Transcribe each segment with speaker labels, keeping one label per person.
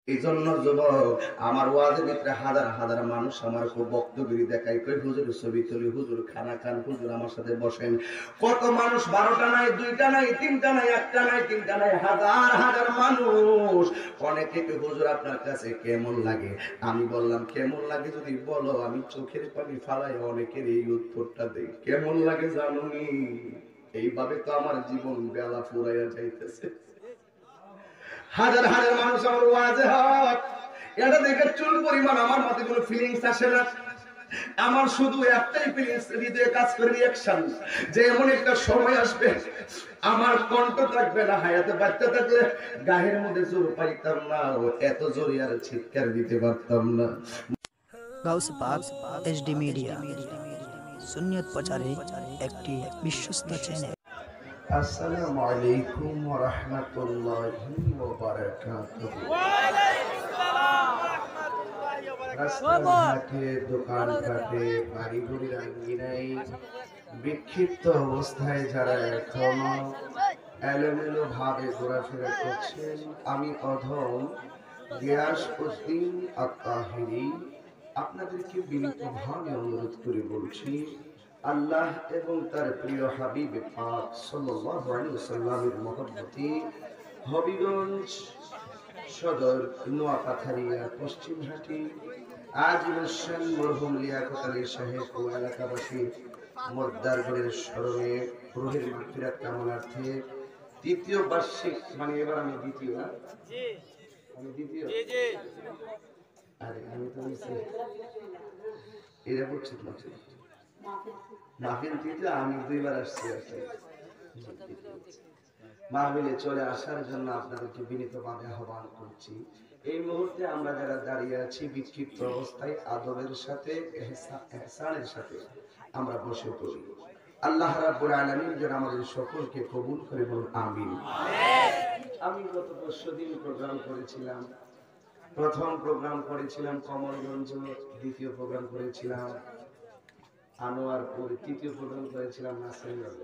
Speaker 1: এই জন্য যুবক, আমার ওয়াজের ভিতরে হাজার হাজার মানুষ আমার খুব বক্তব্যি দেখায়, কই হুজুর ছবি তুলি, হুজুর খানা খান, হুজুর আমার সাথে বসেন। কত মানুষ, 12টা নাই, 2টা নাই, 3টা নাই, 1টা নাই, 3টা নাই, হাজার হাজার মানুষ। অনেকে তো হুজুর আপনার কাছে কেমন লাগে? আমি বললাম কেমন লাগে যদি বলো, আমি চোখের পানি ফালাই অনেকের এই উত্তরটা দেই, কেমন লাগে জানুনি। এইভাবে তো আমার জীবন বেলা ফুরাইয়া যাইতেছে। হাজার হাজার মানুষ আমার ওয়াজে হয়, এটা দেখে চুল পরিমাণ আমার মাথায় কোনো ফিলিংস আসে না। আমার শুধু একটাই ফিলিংস, হৃদয়ে কাজ করে রিঅ্যাকশন, যে এমন একটা সময় আসবে আমার কণ্ঠ থাকবে না, হায়াতে বাচ্চা থাকলে গায়ের মধ্যে জোর পাইতাম না, ও এত জোরে আর চিৎকার দিতে পারতাম না।
Speaker 2: গাউস পাক এইচডি মিডিয়া সুন্নিয়ত প্রচারে একটি বিশ্বস্ত চ্যানেল।
Speaker 1: আসসালামু আলাইকুম ওয়া রাহমাতুল্লাহি ওয়া বারাকাতুহু। রাস্তাঘাটে, দোকানঘাটে, বাড়িঘরের আঙ্গিনায় বিক্ষিপ্ত অবস্থায় যারা এখনো এলোমেলো ভাবে ঘোরাফেরা করছেন, আমি অধম গিয়াসউদ্দিন আত-তাহিরি আপনাদেরকে বিনীতভাবে অনুরোধ করে বলছি, আল্লাহ এবং তার প্রিয় হাবিব পাক সাল্লাল্লাহু আলাইহি ওয়াসাল্লামের মহব্বতে হবিগঞ্জ সদর নোয়াপাথারিয়া পশ্চিমহাটি আজিমুসান মরহুম লিয়াকত আলী সাহেব ও এলাকাবাসী মোদ্দারগণের স্মরণে রুহের মাগফিরাত কামনার্থে দ্বিতীয় বার্ষিক, মানে এবার আমি দ্বিতীয় না, আমি দ্বিতীয়, আরে আমি তো নিছি এরা বলছি মাহফিল দ্বিতীয়, আমি 2বার আসছি আর কি। মাহফিলে চলে আসার জন্য আপনাদেরকে বিনীতভাবে আহ্বান করছি। এই মুহূর্তে আমরা যারা দাঁড়িয়ে আছি বিক্ষিপ্ত অবস্থায় আদবের সাথে, ইহসানের সাথে আমরা বসে পড়ি। আল্লাহ রাব্বুল আলামিন যেন আমাদের সকলকে কবুল করে বলুন আমিন। আমি গত 10 দিন প্রোগ্রাম করেছিলাম। প্রথম প্রোগ্রাম করেছিলাম কমলগঞ্জ, দ্বিতীয় প্রোগ্রাম করেছিলাম আনোয়ারপুর, তৃতীয় প্রোগ্রাম করেছিলাম নাসিরগঞ্জ।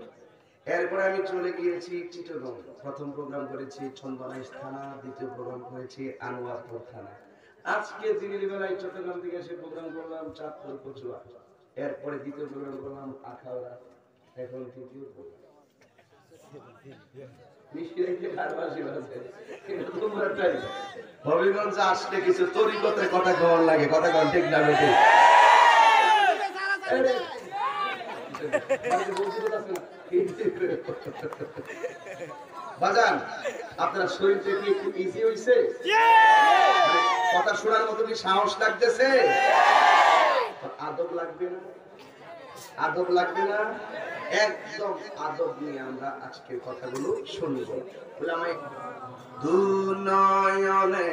Speaker 1: এরপরে আমি চলে গিয়েছি চিটাগং, প্রথম প্রোগ্রাম করেছি চন্দনাইশ থানা, দ্বিতীয় প্রোগ্রাম করেছি আনোয়ারপুর থানা। আজকে দিনের বেলায় চট্টগ্রাম থেকে এসে প্রোগ্রাম করলাম চাঁদপুর কচুয়া, এরপরে দ্বিতীয় প্রোগ্রাম করলাম আখাউড়া, এখন তৃতীয় প্রোগ্রাম। হবিগঞ্জ আসলে কিছু তরিকতে কথা কওয়ার লাগে, কথা কন ঠিক না বেঠিক? বাজান, আপনার শরীরটা কি একটু ইজি হইছে? কথা শোনার মতো কি সাহস লাগতেছে? আদব লাগবে না? আদব লাগবে না? একদম আদব নিয়ে আমরা আজকের কথাগুলো শুনবো। দুনয়নে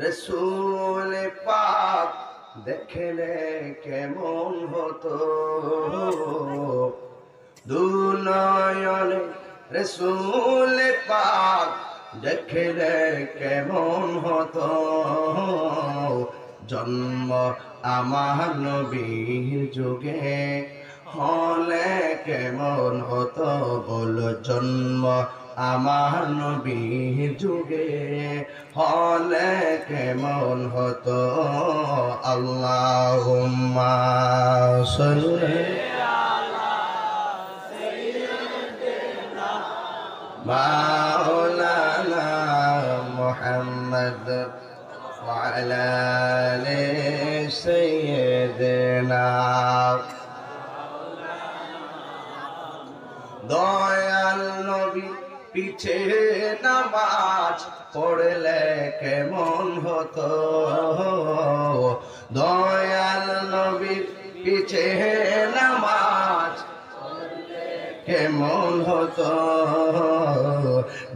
Speaker 1: রাসূল পাক দেখলে কেমন হতো, দুনয়নে রাসূল পাক দেখলে কেমন হতো, জন্ম আমার নবীর যুগে হলে কেমন হতো, বল জন্ম আমার নবীর যুগে হলে কেমন হতো। আল্লাহুম্মা সাল্লি আলা সাইয়্যিদিনা মাওলানা মুহাম্মদ ওয়া আলা আলি সাইয়্যিদিনা। দয়াল নবী পিছে নামাজ পড়লে কেমন হতো, দয়াল নবীর পিছে নামাজ কেমন হতো,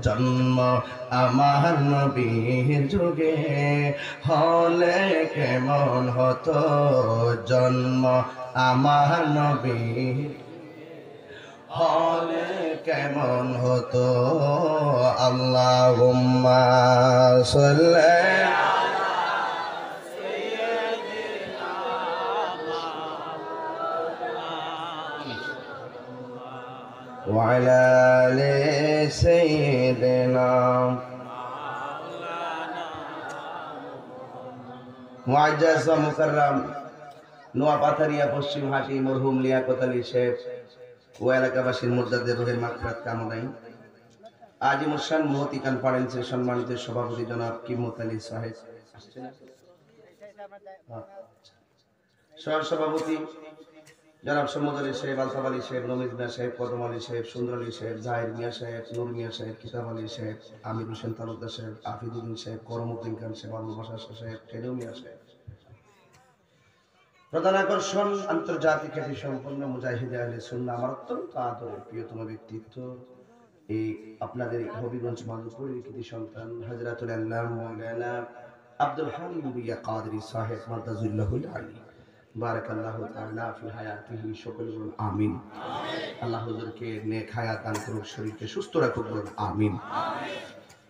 Speaker 1: জন্ম আমার নবীর যুগে হলে কেমন হতো, জন্ম আমার নবীর হলে কেমন হতো। আল্লাহুম্মা সাল্লি আলা সাইয়্যিদিনা ওয়া আলা আলি সাইয়্যিদিনা মুআজ্জাজ ওয়া মুকাররম নোয়াপাথারিয়া পশ্চিম হাটি মরহুম লিয়াকত আলী সাহেব ও এলাকাবাসীর মুর্দাদের রুহের মাগফিরাত কামনায় আজিমুসান মহতি কনফারেন্সের সম্মানিত সভাপতি জনাব কিমত আলী সাহেব সহ সভাপতি জনাব সমুদ আলী সাহেব, আলতাফ আলী সাহেব, নমিজ মিয়া সাহেব, কদম আলী সাহেব, সুন্দর আলী সাহেব, জাহির মিয়া সাহেব, নূর মিয়া সাহেব, কিতাব আলী সাহেব, আমির হোসেন তালুকদার সাহেব, আফিদুদ্দিন সাহেব, করমউদ্দিন খান সাহেব, আবুল বাশার সাহেব, টেডু মিয়া সাহেব। প্রধান আকর্ষণ আন্তর্জাতিক খ্যাতি সম্পন্ন মুজাহিদে আহলে সুন্নাহ, আমার অত্যন্ত আদরের প্রিয়তম ব্যক্তিত্ব এই আপনাদের হবিগঞ্জ মাধবপুরের কৃতি সন্তান হযরতুল আল্লামা মাওলানা আব্দুল হালিম বিয়া কাদরি সাহেব মাদাজুল্লাহুল আলী বারাকাল্লাহু তাআলা ফি হায়াতিহি, সকলে বলুন আমিন। আল্লাহ হুজুরকে নেক হায়াত দান করুক, শরীরকে সুস্থ রাখুক, বলুন আমিন।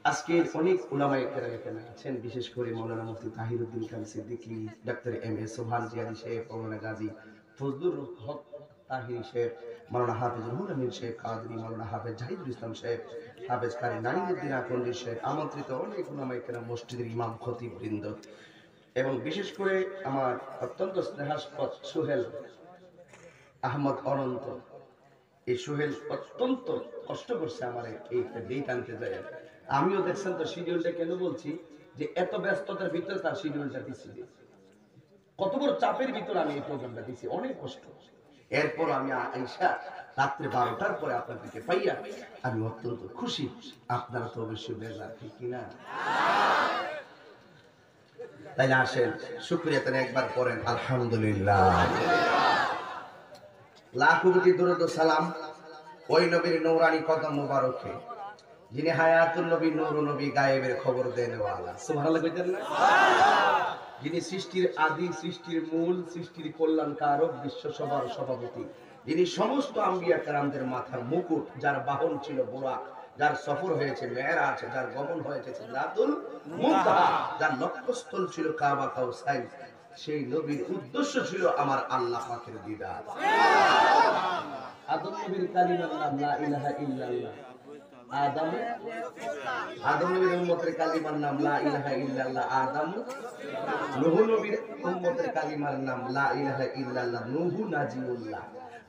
Speaker 1: আজকে অনেক উলামায়ে কেরাম এখানে আছেন, বিশেষ করে মাওলানা মুফতি তাহিরউদ্দিন খান Siddiqui, doctor M A Sobhan জিয়াদি সাহেব, মাওলানা গাজী ফজলুর হক তাহিরি সাহেব, মাওলানা হাফিজুল আমিন সাহেব কাদরি, মাওলানা হাফেজ জাহিদুল ইসলাম সাহেব, হাফেজ কারি নাঈমউদ্দিন আকন্দি সাহেব, আমন্ত্রিত অনেক উলামায়ে কেরাম, মসজিদের ইমাম খতিব বৃন্দ, এবং বিশেষ করে আমার অত্যন্ত স্নেহাস্পদ সোহেল আহমদ অনন্ত। এই সোহেল অত্যন্ত কষ্ট করছে আমার এই ডেট আনতে যায়। আমিও দেখছেন তো শিডিউলটা কেন বলছি যে এত ব্যস্ততার ভিতরে তার শিডিউলটা দিচ্ছি, কত বড় চাপের ভিতরে আমি এই প্রোগ্রামটা দিচ্ছি, অনেক কষ্ট। এরপর আমি আইসা রাত্রে 12টার পরে আপনাদেরকে পাইয়া আমি অত্যন্ত খুশি। আপনারা তো অবশ্যই বেজার, ঠিক কিনা? তাই না? আসেন শুকরিয়া তাহলে একবার করেন আলহামদুলিল্লাহ। লাখো কোটি দরুদ ও সালাম ওই নবীর নূরানি কদম মোবারকে, যিনি হায়াতুল নবী, নূর নবী, গায়েবের খবর দেনওয়ালা। সুবহানাল্লাহ কইতেন না? যিনি সৃষ্টির আদি, সৃষ্টির মূল, সৃষ্টির কল্যাণকারক, বিশ্ব সভার সভাপতি, যিনি সমস্ত আম্বিয়া কেরামদের মাথার মুকুট, যার বাহন ছিল বুরাক, যার সফর হয়েছে মেরাজ, যার গমন হয়েছে সিদরাতুল মুনতাহা, যার লক্ষ্যস্থল ছিল কাবা কাউসাইন, সেই নবীর উদ্দেশ্য ছিল আমার আল্লাহ পাকের দিদার। আদম নবীর কালিমার নাম লা ইলাহা ইল্লাল্লাহ। আদম নবীর উম্মতের কালিমার নাম লা ইলাহা ইল্লাল্লাহ আদম। নূহ নবীর উম্মতের কালিমার নাম লা ইলাহা ইল্লাল্লাহ নূহ নাজিউল্লাহ।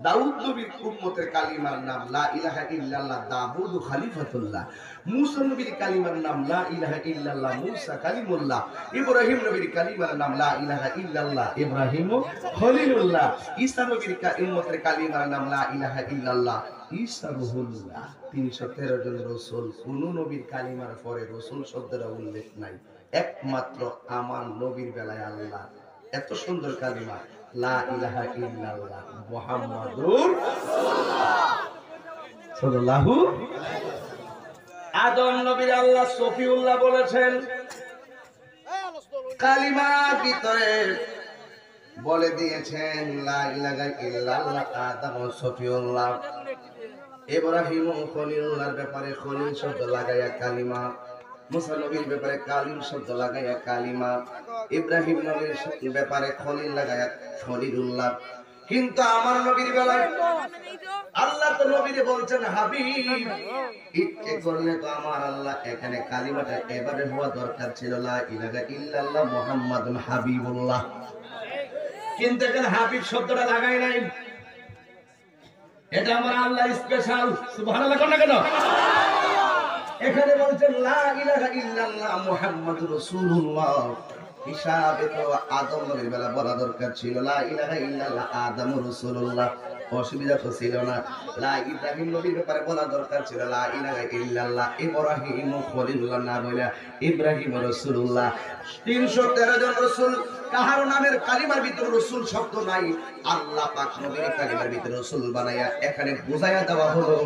Speaker 1: দাউদ নবীর উম্মতের কালিমার নাম লা ইলাহা ইল্লাল্লাহ দাউদ খলিফাতুল্লাহ। মূসা নবীর কালিমার নাম লা ইলাহা ইল্লাল্লাহ মূসা কালিমুল্লাহ। ইব্রাহিম নবীর কালিমার নাম লা ইলাহা ইল্লাল্লাহ ইব্রাহিম খলিলুল্লাহ। ঈসা নবীর উম্মতের কালিমার নাম লা ইলাহা ইল্লাল্লাহ ঈসা রুহুল্লাহ। 313 জন রাসূল, কোন নবীর কালিমার পরে রাসূল শব্দের উল্লেখ নাই, একমাত্র আমার নবীর বেলায় আল্লাহ এত সুন্দর কালিমা লা ইলাহা ইল্লাল্লাহ মুহাম্মাদুর রাসূলুল্লাহ সাল্লাল্লাহু। আদম নবীর আল্লাহ সফিউল্লাহ বলেছেন, কালিমার ভিতরে বলে দিয়েছেন লা ইলাহা ইল্লাল্লাহ আদম সফিউল্লাহ। ইব্রাহিম খলিলুল্লাহর ব্যাপারে খলিল শব্দ লাগায়া কালিমা, মুসা নবীর ব্যাপারে কালিম শব্দ লাগায়া কালিমা, ইব্রাহিম নবীর ব্যাপারে খলিল লাগায়া খলিলুল্লাহ। কিন্তু আমার নবীর বেলায় আল্লাহ তো নবীরে বলছেন হাবিব, ইচ্ছে করলে তো আমার আল্লাহ এখানে কালিমাটা এবারে হওয়া দরকার ছিল লা ইলাহা ইল্লাল্লাহ মুহাম্মাদুন হাবিবুল্লাহ, কিন্তু এখানে হাবিব শব্দটা লাগাই নাই। এটা আমার আল্লাহ স্পেশাল, সুবহানাল্লাহ কোন কেন? এখানে বলছেন লা ইলাহা ইল্লাল্লাহ মুহাম্মাদুর রাসূলুল্লাহ। হিসাবে তো আদম নবীর বেলা বলা দরকার ছিল লা ইলাহা ইল্লাল্লাহ আদম রাসূলুল্লাহ, অসুবিধা তো ছিল না। লা ইব্রাহিম নবীর ব্যাপারে বলা দরকার ছিল লা ইলাহা ইল্লাল্লাহ ইব্রাহিম খলিলুল্লাহ, না বলে ইব্রাহিম রাসূলুল্লাহ। 313 জন রাসূল, কাহার নামের কালিমার ভিতরে রাসূল শব্দ নাই, আল্লাহ পাক নবীর কালিমার ভিতরে রাসূল বানায়া এখানে বুঝাইয়া দেওয়া হলো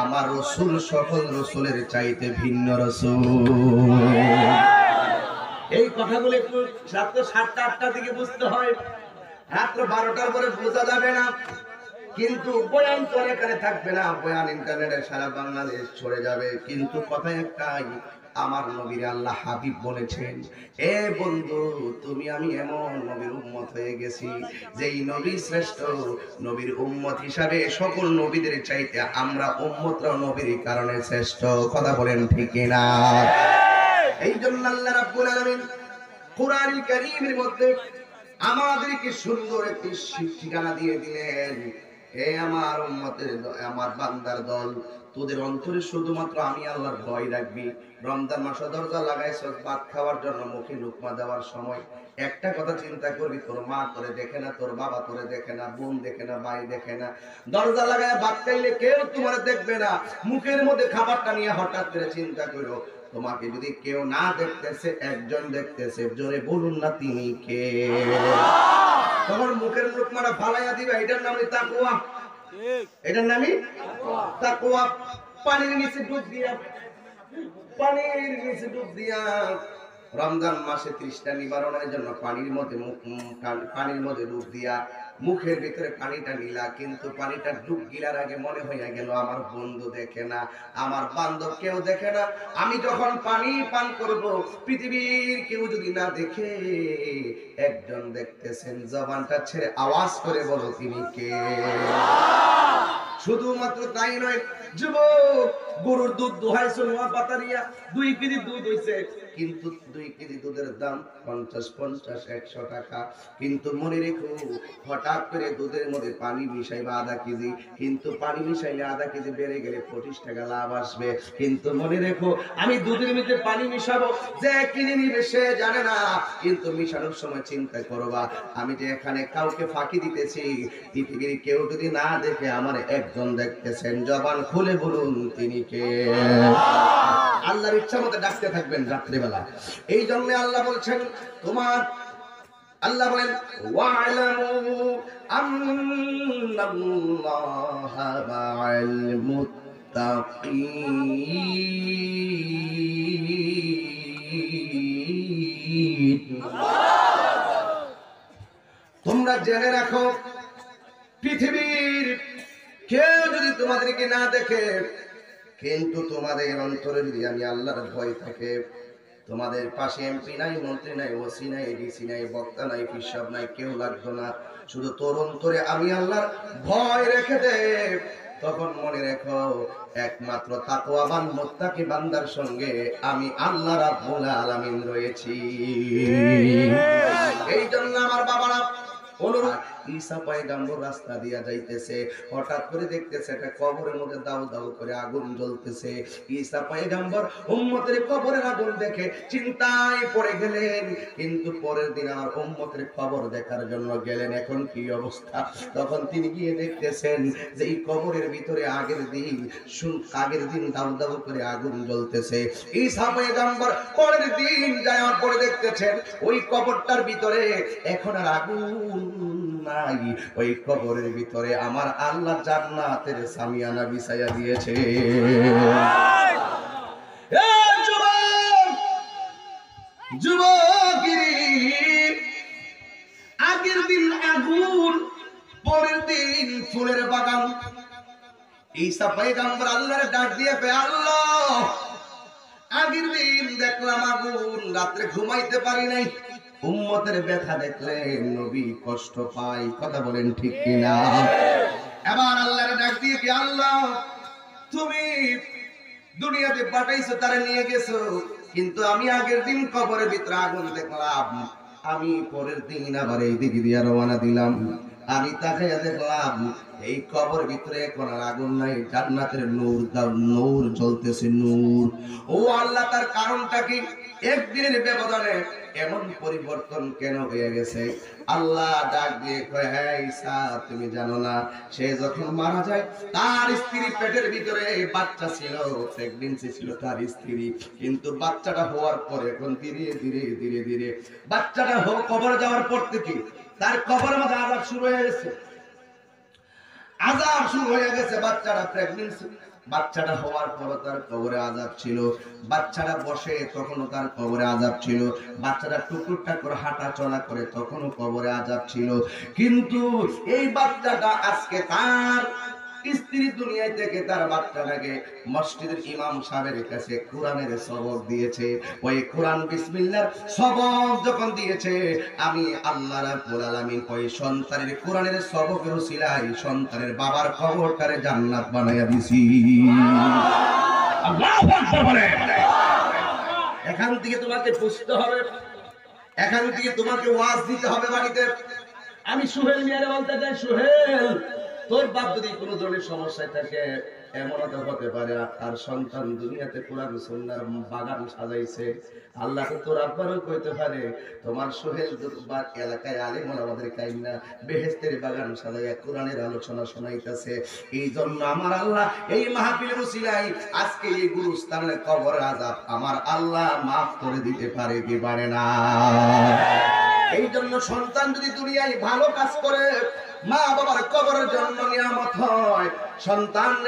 Speaker 1: আমার রাসূল সকল রাসূলের চাইতে ভিন্ন রাসূল। এই কথাগুলো একটু রাত্র 7টা 8টার দিকে বুঝতে হয়, রাত্র 12টার পরে বোঝা যাবে না। কিন্তু বয়ান তো এখানে থাকবে না, বয়ান ইন্টারনেটে সারা বাংলাদেশ ছড়ে যাবে। কিন্তু কথা একটাই, আমার নবীর আল্লাহ হাবিব বলেছেন, এ বন্ধু তুমি আমি এমন নবীর উম্মত হয়ে গেছি যেই নবী শ্রেষ্ঠ, নবীর উম্মত হিসাবে সকল নবীদের চাইতে আমরা উম্মতরা নবীর কারণে শ্রেষ্ঠ। কথা বলেন ঠিক না? এই জন্য আল্লাহ রাব্বুল আলামিন কুরআনুল কারীমের মধ্যে আমাদেরকে সুন্দর একটি ঠিকানা দিয়ে দিলেন। হে আমার উম্মতের আমার বান্দার দল, তোদের অন্তরে শুধুমাত্র আমি আল্লাহর ভয় রাখবি। রমজান মাসে দরজা লাগাইছস ভাত খাওয়ার জন্য, মুখে লুকমা দেওয়ার সময় একটা কথা চিন্তা করবি, তোর মা তোরে দেখে না, তোর বাবা তোরে দেখে না, বোন দেখে না, ভাই দেখে না। দরজা লাগায় ভাত খাইলে কেউ তোমার দেখবে না, মুখের মধ্যে খাবারটা নিয়ে হঠাৎ করে চিন্তা করো, তোমাকে যদি কেউ না দেখতেছে, একজন দেখতেছে, জোরে বলুন না তিনি কে? তখন মুখের লুকমাটা ফালাইয়া দিবে, এটার নামই তাকওয়া। এটার নামই তাকওয়া। পানির নিচে ডুব দিয়া, পানির নিচে ডুব দিয়া রমজান মাসে তৃষ্ণা নিবারণের জন্য পানির মধ্যে ডুব দিয়া মুখের ভিতরে পানিটা নিলা, কিন্তু পানিটা ডুব গিলার আগে মনে হইয়া গেল আমার বন্ধু দেখে না, আমার বান্ধব কেউ দেখে না, আমি যখন পানি পান করব পৃথিবীর কেউ যদি না দেখে, একজন দেখতেছেন, জবানটা ছেড়ে আওয়াজ করে বলো তিনি কে? শুধুমাত্র তাই নয়, যুবক, গরুর দুধ দোহাইছো নোয়া পাতারিয়া, 2 কেজি দুধ হইছে, কিন্তু 2 কেজি দুধের দাম 50-100 টাকা। কিন্তু মনে রেখো, হঠাৎ করে দুধের মধ্যে পানি মিশাইবা আধা কেজি, কিন্তু পানি মিশাইলে আধা কেজি বেড়ে গেলে 25 টাকা লাভ আসবে। কিন্তু মনে রেখো, আমি দুধের মধ্যে পানি মিশাবো, যে কিনে নিবে সে জানে না, কিন্তু মিশানোর সময় চিন্তা করবা, আমি যে এখানে কাউকে ফাঁকি দিতেছি, পৃথিবীর কেউ যদি না দেখে, আমার একজন দেখতেছেন, জবান খুলে বলুন তিনি কে? আল্লাহর ইচ্ছা মতো ডাকতে থাকবেন রাত্রিবেলা। এই জন্য আল্লাহ বলছেন, তোমার আল্লাহ বলেন, ওয়া'লামু আন্নাল্লাহা মা'আল মুত্তাকিন। তোমরা জেনে রাখো, পৃথিবীর কেউ যদি তোমাদেরকে না দেখে, কিন্তু তোমাদের অন্তরে যদি আমি আল্লাহর ভয় থাকে, তোমাদের পাশে এমপি নাই, মন্ত্রী নাই, ওসি নাই, ডিসি নাই, বক্তা নাই, পিসাব নাই, কেউ লাগতো না, শুধু তোর অন্তরে আমি আল্লাহর ভয় রেখে দে, তখন মনে রেখো, একমাত্র তাকওয়াবান মুত্তাকি বান্দার সঙ্গে আমি আল্লাহ রাব্বুল আলামিন রয়েছি। এই জন্য আমার বাবারা, ঈসা পয়গম্বর রাস্তা দিয়া যাইতেছে, হঠাৎ করে দেখতেছে একটা কবরের মধ্যে দাউ দাউ করে আগুন জ্বলতেছে। ঈসা পয়গম্বর উম্মতের কবরের আগুন দেখে চিন্তায় পড়ে গেলেন, কিন্তু পরের দিন আমার উম্মতের কবর দেখার জন্য গেলেন, এখন কি অবস্থা? তখন তিনি গিয়ে দেখতেছেন যে এই কবরের ভিতরে আগের দিন দাউ দাউ করে আগুন জ্বলতেছে। ঈসা পয়গম্বর পরের দিন যাওয়ার পরে দেখতেছেন ওই কবরটার ভিতরে এখন আর আগুন নাই, ওই কবরের ভিতরে আমার আল্লাহ জান্নাতের সামিয়ানা বিছাইয়া দিয়েছে। আগের দিন আগুন, পরের দিন ফুলের বাগান। ঈসা পয়গম্বর আল্লাহর ডাক দিয়ে আল্লাহ, আগের দিন দেখলাম আগুন, রাত্রে ঘুমাইতে পারি নাই, উম্মতের ব্যথা দেখলে নবী কষ্ট পায়, কথা বলেন ঠিক কিনা? এবার আল্লাহর ডাক দিয়ে কি, আল্লাহ তুমি দুনিয়াতে পাঠাইছো, তারা নিয়ে গেছো, কিন্তু আমি আগের দিন কবরের ভিতরে আগুন দেখলাম, আমি পরের দিন আবার এই দিকে দিয়ে রওনা দিলাম, আমি তাকাইয়া দেখলাম এই কবর ভিতরে এখন আর আগুন নাই, জান্নাতের নূর জ্বলতেছে, নূর। ও আল্লাহ, তার কারণটা কি? একদিনের ব্যবধানে এমন পরিবর্তন কেন হয়ে গেছে? আল্লাহ ডাক দিয়ে কয়, হ্যাঁ ঈসা, তুমি জানো না, সে যখন মারা যায় তার স্ত্রী পেটের ভিতরে বাচ্চা ছিল, প্রেগন্যান্সি ছিল তার স্ত্রী, কিন্তু বাচ্চাটা হওয়ার পরে এখন ধীরে ধীরে ধীরে ধীরে বাচ্চাটা কবরে যাওয়ার পর থেকে তার কবরের মধ্যে আযাব শুরু হয়ে গেছে, আযাব শুরু হয়ে গেছে। বাচ্চাটা প্রেগন্যান্সি, বাচ্চাটা হওয়ার পর তার কবরে আযাব ছিল, বাচ্চাটা বসে তখনও তার কবরে আযাব ছিল, বাচ্চাটা টুকটুক করে হাঁটা চলা করে তখনও কবরে আযাব ছিল। কিন্তু এই বাচ্চাটা আজকে তার স্ত্রী দুনিয়া থেকে তার বাচ্চাটাকে মসজিদের ইমাম সাহেবের কাছে কোরআনের সবক দিয়েছে। ওই কোরআন বিসমিল্লাহর সবক যখন দিয়েছে, আমি আল্লাহ রাব্বুল আলামিন ওই সন্তানের কোরআনের সবকের উসিলায় সন্তানের বাবার কবরটারে জান্নাত বানাইয়া দিছি। আল্লাহু আকবার বলে। এখান থেকে তোমাকে বুঝতে হবে এখান থেকে তোমাকে ওয়াজ দিতে হবে বাড়িতে। আমি সোহেল মিয়ারে বলতে চাই, সোহেল তোর বাপ যদি কোনো ধরনের সমস্যায় থাকে, এমন হতে পারে আর সন্তান দুনিয়াতে কোরআন সুন্নাহর বাগান সাজাইছে, আল্লাহ তোর আব্বারও কইতে পারে তোমার সোহেল বা এলাকায় আলেম আমাদের কাইনা বেহেশতের বাগান সাজাইয়া কোরআনের আলোচনা শোনাইতেছে। এই জন্য আমার আল্লাহ এই মাহফিলের উসিলায় আজকে এই গুরুস্থানের কবরের আযাব আমার আল্লাহ মাফ করে দিতে পারে কি পারে না? এই জন্য সন্তান যদি দুনিয়ায় ভালো কাজ করে, মা বাবার কবরের জন্য নিয়ামত হয়।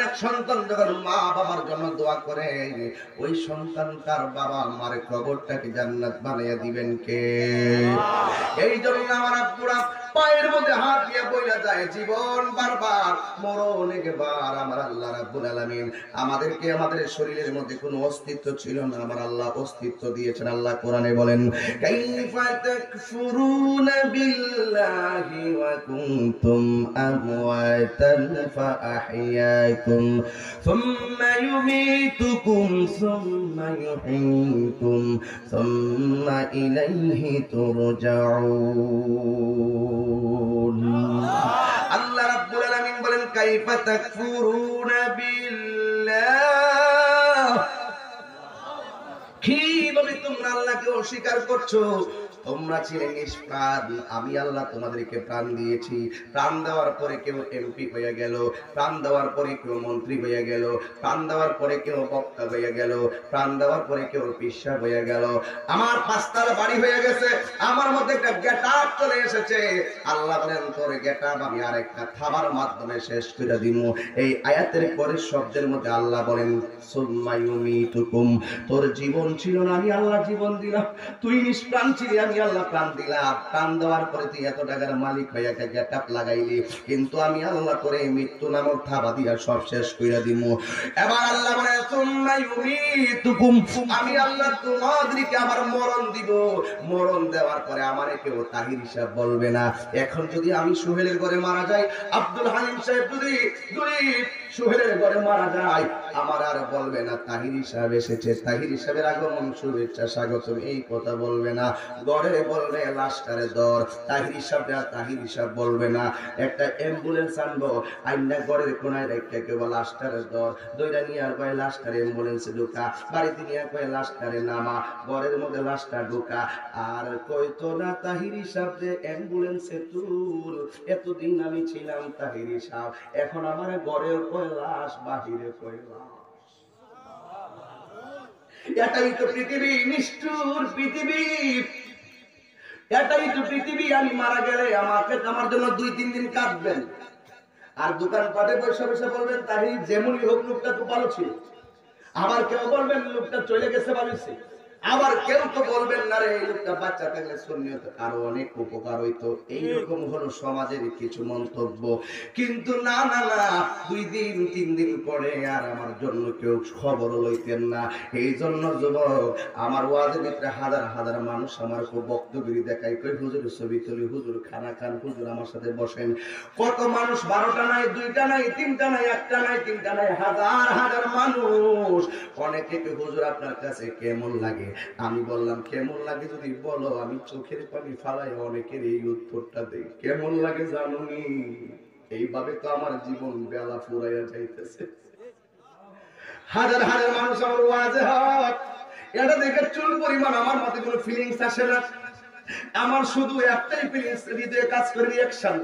Speaker 1: এক সন্তান যখন মা বাবার জন্য দোয়া করে, ওই সন্তান তার বাবা মার কবরটাকে জান্নাত বানিয়ে দিবেন কে? এই জন্য আমার আব্বুরা পায়ের মধ্যে হাত দিয়ে বইলা যায়, জীবন বারবার মরণ একবার। আমার আল্লাহ রাব্বুল আলামিন আমাদেরকে, আমাদের শরীরের মধ্যে কোনো অস্তিত্ব ছিল না, আমার আল্লাহ অস্তিত্ব দিয়েছেন। আল্লাহ কোরআনে বলেন, কাইফা তাকফুরুনা বিল্লাহি ওয়া কুনতুম আমওয়াতান ফাআহইয়াকুম সুম্মা ইউমীতুকুম সুম্মা ইউহয়ীকুম সুম্মা ইলাইহি তুরজাউন। আল্লাহ রাব্বুল আলামিন বলেন, কাইফা তাকফুরুনা বিল্লাহ, কিভাবে তোমরা আল্লাহকে অস্বীকার করছো? তোমরা ছিলে নিষ্প্রাণ, আমি আল্লাহ তোমাদেরকে প্রাণ দিয়েছি। প্রাণ দেওয়ার পরে কেউ এমপি হয়ে গেল, প্রাণ দেওয়ার পরে কেউ মন্ত্রী হয়ে গেল, প্রাণ দেওয়ার পরে কেউ বক্তা হয়ে গেল, প্রাণ দেওয়ার পরে কেউ পিসা হয়ে গেল। আমার পাঁচতলা বাড়ি হয়ে গেছে, আমার মধ্যে একটা গেটআপ চলে এসেছে। আল্লাহ বলেন, তোর গেটআপ আমি আরেকটা খাবার মাধ্যমে শেষ করে দিব। এই আয়াতের পরের শব্দের মধ্যে আল্লাহ বলেন, সুম্মা ইউমীতুকুম, তোর জীবন ছিল না, আমি আল্লাহ জীবন দিলাম। তুই নিষ্প্রাণ ছিলি, আমি আল্লাহ প্রাণ দিলাম। প্রাণ দেওয়ার পরে তুই এত টাকার মালিক হয়ে একটা গেটআপ লাগাইলি, কিন্তু আমি আল্লাহ করে মৃত্যু নামক থাবা দিয়া সব শেষ কইরা দিব। এবার আল্লাহ বলে, সুম্মা ইউমীতুকুম, আমি আল্লাহ তোমাদেরকে আবার মরণ দিব। মরণ দেওয়ার পরে আমারে কেউ তাহির হিসাব বলবে না। এখন যদি আমি সোহেলের ঘরে মারা যাই, আব্দুল হালিম সাহেব যদি সোহেলের ঘরে মারা যায়, আমার আর বলবে না তাহির হিসাব এসেছে, তাহির হিসাবের আগমন, শুভেচ্ছা, স্বাগতম, এই কথা বলবে না। ঘরে বলবে লাশটারে দর, তাহির হিসাব বলবে না। একটা অ্যাম্বুলেন্স আনবো, আইনা ঘরের কোনায় রেখে কেউ লাশটারে দর, দইরা নিয়ে আর কয় লাশটারে অ্যাম্বুলেন্সে ঢুকা, বাড়িতে নিয়ে কয় লাশটারে নামা, ঘরের মধ্যে লাশটা ঢুকা। আর কইতো না তাহির হিসাব যে অ্যাম্বুলেন্সে তুল, এতদিন আমি ছিলাম তাহির হিসাব, এখন আমার ঘরে কয় লাশ, বাহিরে কয় লাশ। এটাই তো পৃথিবী, নিষ্ঠুর পৃথিবী, এটাই তো পৃথিবী। আমি মারা গেলে আমাকে, আমার জন্য 2-3 দিন কাটবেন, আর দোকানপাটে বসে বসে বলবেন তাহির যেমনই হোক লোকটা তো ভালো ছিল। আবার কেউ বলবেন লোকটা চলে গেছে ভালোই, আবার কেউ তো বলবেন না রে এই লোকটা বাচ্চা থাকলে সুন্নিয়ত আরো অনেক উপকার হইতো। এইরকম হলো সমাজের কিছু মন্তব্য। কিন্তু না না না, 2-3 দিন পরে আর আমার জন্য কেউ খবর লইতেন না। এই জন্য যুবক, আমার ওয়াজের ভিতরে হাজার হাজার মানুষ আমার খুব বক্তব্য দেখাই, কই হুজুর ছবি তুলি, হুজুর খানা খান, হুজুর আমার সাথে বসেন। কত মানুষ, 12টা নাই, 2টা নাই, 3টা নাই, 1টা নাই, 3টা নাই, হাজার হাজার মানুষ। অনেকে হুজুর আপনার কাছে কেমন লাগে? আমি বললাম, কেমন লাগে যদি বলো, আমি চোখের পানি ফালাই অনেকের এই উত্তরটা দেই, কেমন লাগে জানুনি? এইভাবে তো আমার জীবন বেলা ফুরাইয়া যাইতেছে। হাজার হাজার মানুষ আমার ওয়াজে হয়, এটা দেখে চুল পরিমাণ আমার মধ্যে কোনো ফিলিংস আসে না। আমার শুধু একটাই ফিলিংস, হৃদয়ে কাজ করে রিঅ্যাকশন,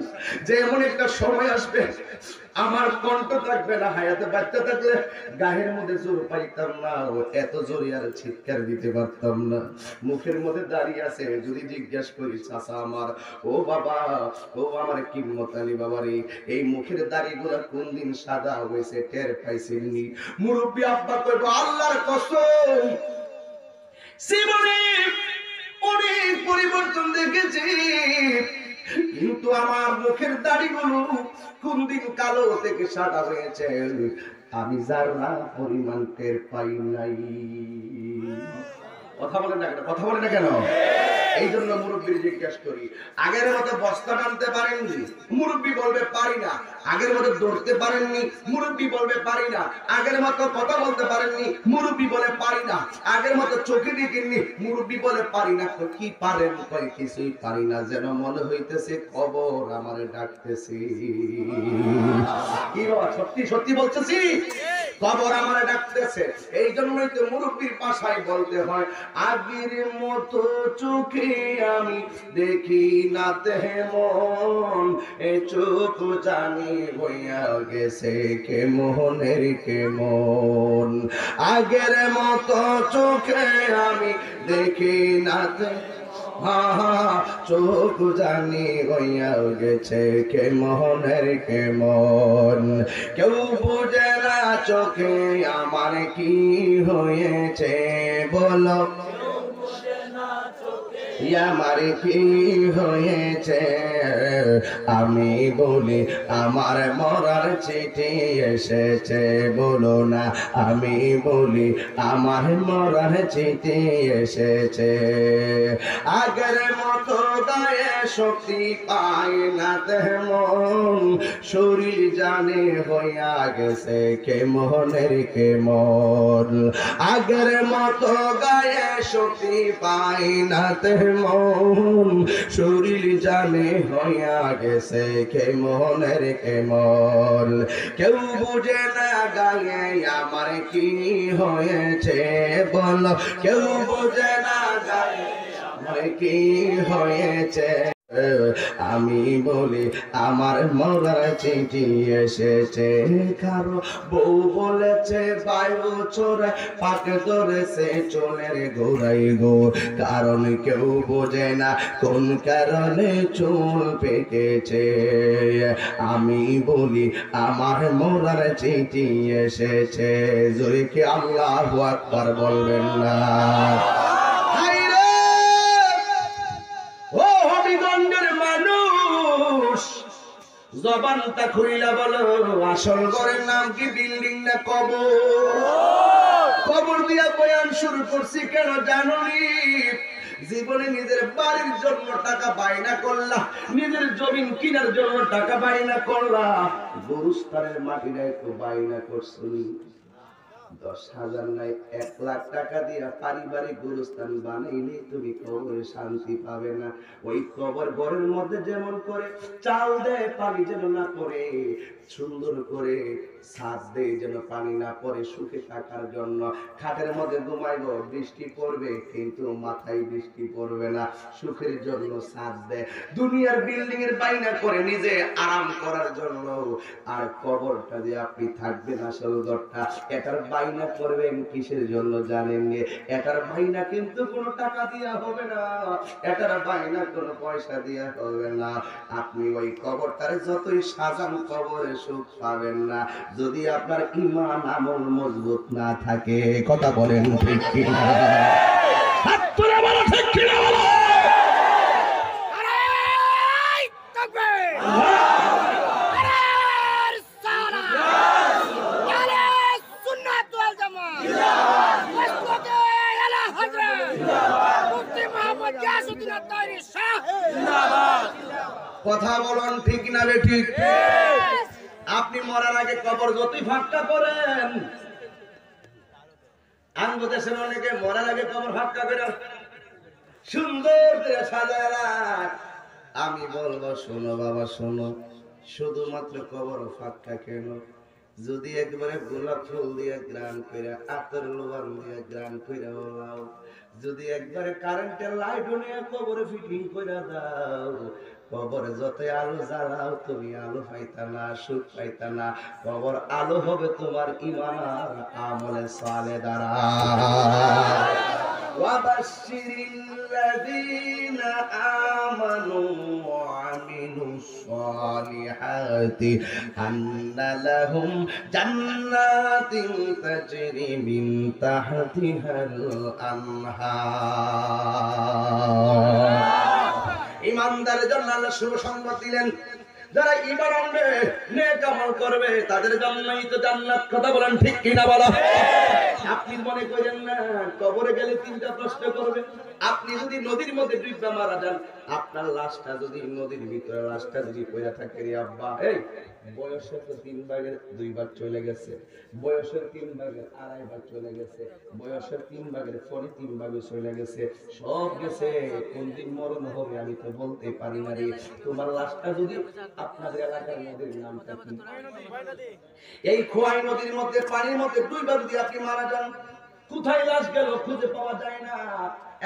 Speaker 1: যে এমন একটা সময় আসবে আমার কণ্ঠ থাকবে না, হায়াতে বাচ্চা থাকলে গায়ের মধ্যে জোর পাইতাম না, ও এত জোরে আর চিৎকার দিতে পারতাম না। মুখের মধ্যে দাঁড়িয়ে আছে, যদি জিজ্ঞাসা করি চাচা আমার, ও বাবা, ও আমার কিম্মত আলী বাবারে, এই মুখের দাড়িগুলা কোন দিন সাদা হয়েছে টের পাইছেননি? মুরব্বী আব্বা কইব, আল্লাহর কসম জীবনে অনেক পরিবর্তন দেখেছি, কিন্তু আমার মুখের দাড়িগুলো কোন দিন কালো থেকে সাদা হয়েছে আমি যারা পরিমাণ টের পাই নাই। কথা বলেন না কেন? এই জন্য মুরব্বীর জিজ্ঞাসা করি, আগের মতো বস্তা টানতে পারেননি? মুরব্বী বলবে পারি না। আগের মতো দৌড়তে পারেননি? মুরব্বী বলবে পারি না। আগের মতো কথা বলতে পারেননি? মুরব্বী বলে পারি না। আগের মতো চোখে দেখিনি? মুরব্বী বলে পারি না। তো কি পারেন? কই কিছুই পারি না, যেন মনে হইতেছে কবর আমারে ডাকতেছে। কি বাবা, সত্যি সত্যি বলতেছি, কবর আমারে ডাকতেছে। এই জন্যই তো মুরব্বীর ভাষায় বলতে হয়, আগের মতো চোখে আমি দেখি না তেমন, এ চোখ জানি হইয়া গেছে কেমনের কেমন। আগের মতো চোখে আমি দেখি না চোখ জানি হইয়া গেছে কেমনের কেমন। কেউ বুঝে না চোখে আমার কি হয়েছে, বলো আমার কি হয়েছে। আমি বলি আমার মরার চিঠি এসেছে, বলো না। আমি বলি আমার মরার চিঠি এসেছে। আগের মতো গায়ে শক্তি পাই না তেমন, শরীর জানে হইয়া গেছে কেমনের কেমন। আগের মতো গায়ে শক্তি পাই না তেমন, শরীর জানে হইয়া গেছে কেমনের কেমন। কেউ বুঝে না গায়ে আমার কি হয়েছে, বলো কেউ বুঝে না গায়ে আমার কি হয়েছে। আমি বলি আমার মরার চিঠি এসেছে। কারো বউ বলেছে বায়ু চোরে পাকে ধরেছে চুলের গোড়াই গো, কারণ কেউ বোঝে না কোন কারণে চুল পেকেছে। আমি বলি আমার মরার চিঠি এসেছে। জোরে কি আল্লাহু আকবার বলবেন না? জবানটা খুইলা বলো, আসল ঘরের নাম কি বিল্ডিং না কবর? কবর দিয়া বয়ান শুরু করছি কেন জানোনি? জীবনে নিজের বাড়ির জন্য টাকা বাইনা করলা, নিজের জমিন কেনার জন্য টাকা বাইনা করলা, গরুস্থানের মাটিটা একটু বাইনা করছুনি। 10,000 নাই 1 লাখ টাকা দিয়া পারিবারিক গোরস্থান বানাইলে তুমি কবরে শান্তি পাবে না। ওই কবর ঘরের মধ্যে যেমন করে চাল দেয় পানি যেন না পড়ে, সুন্দর করে ছাদ দেয় যেন পানি না পড়ে, সুখে থাকার জন্য। খাটের মধ্যে ঘুমাইব, বৃষ্টি পড়বে কিন্তু মাথায় বৃষ্টি পড়বে না, সুখের জন্য ছাদ দেয়। দুনিয়ার বিল্ডিং এর বাইনা করে নিজে আরাম করার জন্য। আর কবরটা যে আপনি থাকবেন আসল ঘরটা, এটার বাইনা করবেন কিসের জন্য জানেন? এটার বাইনা কিন্তু কোনো টাকা দিয়া হবে না, এটার বাইনা কোনো পয়সা দিয়া হবে না। আপনি ওই কবরটারে যতই সাজান কবরে সুখ পাবেন না, যদি আপনার ঈমান আমল মজবুত না থাকে। কথা বলেন ঠিক কিনা? আপনারা বলো ঠিক কিনা? বলো কথা বলুন ঠিক না বেঠিক? আপনি মরার আগে কবর যতই ফাঁকা করেন, আঙ্গু দেশের অনেকে মরার আগে কবর ফাঁকা করে সুন্দর করে সাজায় রাখ। আমি বলবো শোনো বাবা শোনো, শুধুমাত্র কবর ফাঁকা কেন, যদি একবারে গোলাপ ফুল দিয়ে গ্রান করে, আতর লোবান দিয়ে গ্রান করে ওলাও, যদি একবারে কারেন্টের লাইট নিয়ে কবরে ফিটিং করে দাও, কবরে যতই আলো জ্বালাও তুমি আলো পাইতা না, সুখ পাইতা না। কবর আলো হবে তোমার ঈমান আর আমলে সালে দ্বারা। ওয়াবাশশিরিল্লাযীনা আমানু ওয়া আমিলুস সালিহাতি আন্না লাহুম জান্নাতিন তাজরি মিন তাহতিহাল আনহার। ঈমানদারের জন্য আল্লাহ শুভ সংবাদ দিলেন, যারা ঈমান আনবে নেক আমল করবে তাদের জন্যই তো জান্নাত। কথা বলেন ঠিক কিনা? বলো। আপনি মনে করেন না কবরে গেলে 3টা প্রশ্ন করবে? আপনি যদি নদীর মধ্যে ডুববা মারা যান, আপনার লাশটা যদি নদীর ভিতরে লাশটা যদি পড়ে থাকে রে আব্বা, এই বয়সের তো 3 ভাগের 2 ভাগ চলে গেছে, বয়সের 3 ভাগের 2.5 ভাগ চলে গেছে, বয়সের 3 ভাগের 3 ভাগে চলে গেছে, সব গেছে। কোন দিন মরণ হবে আমি তো বলতে পারি না রে। তোমার লাশটা যদি আপনাদের এলাকার নদীর নামটা কি? এই খোয়াই নদীর মধ্যে পানির মধ্যে ডুইবা যদি আপনি মারা যান, কোথায় লাশ গেল খুঁজে পাওয়া যায় না।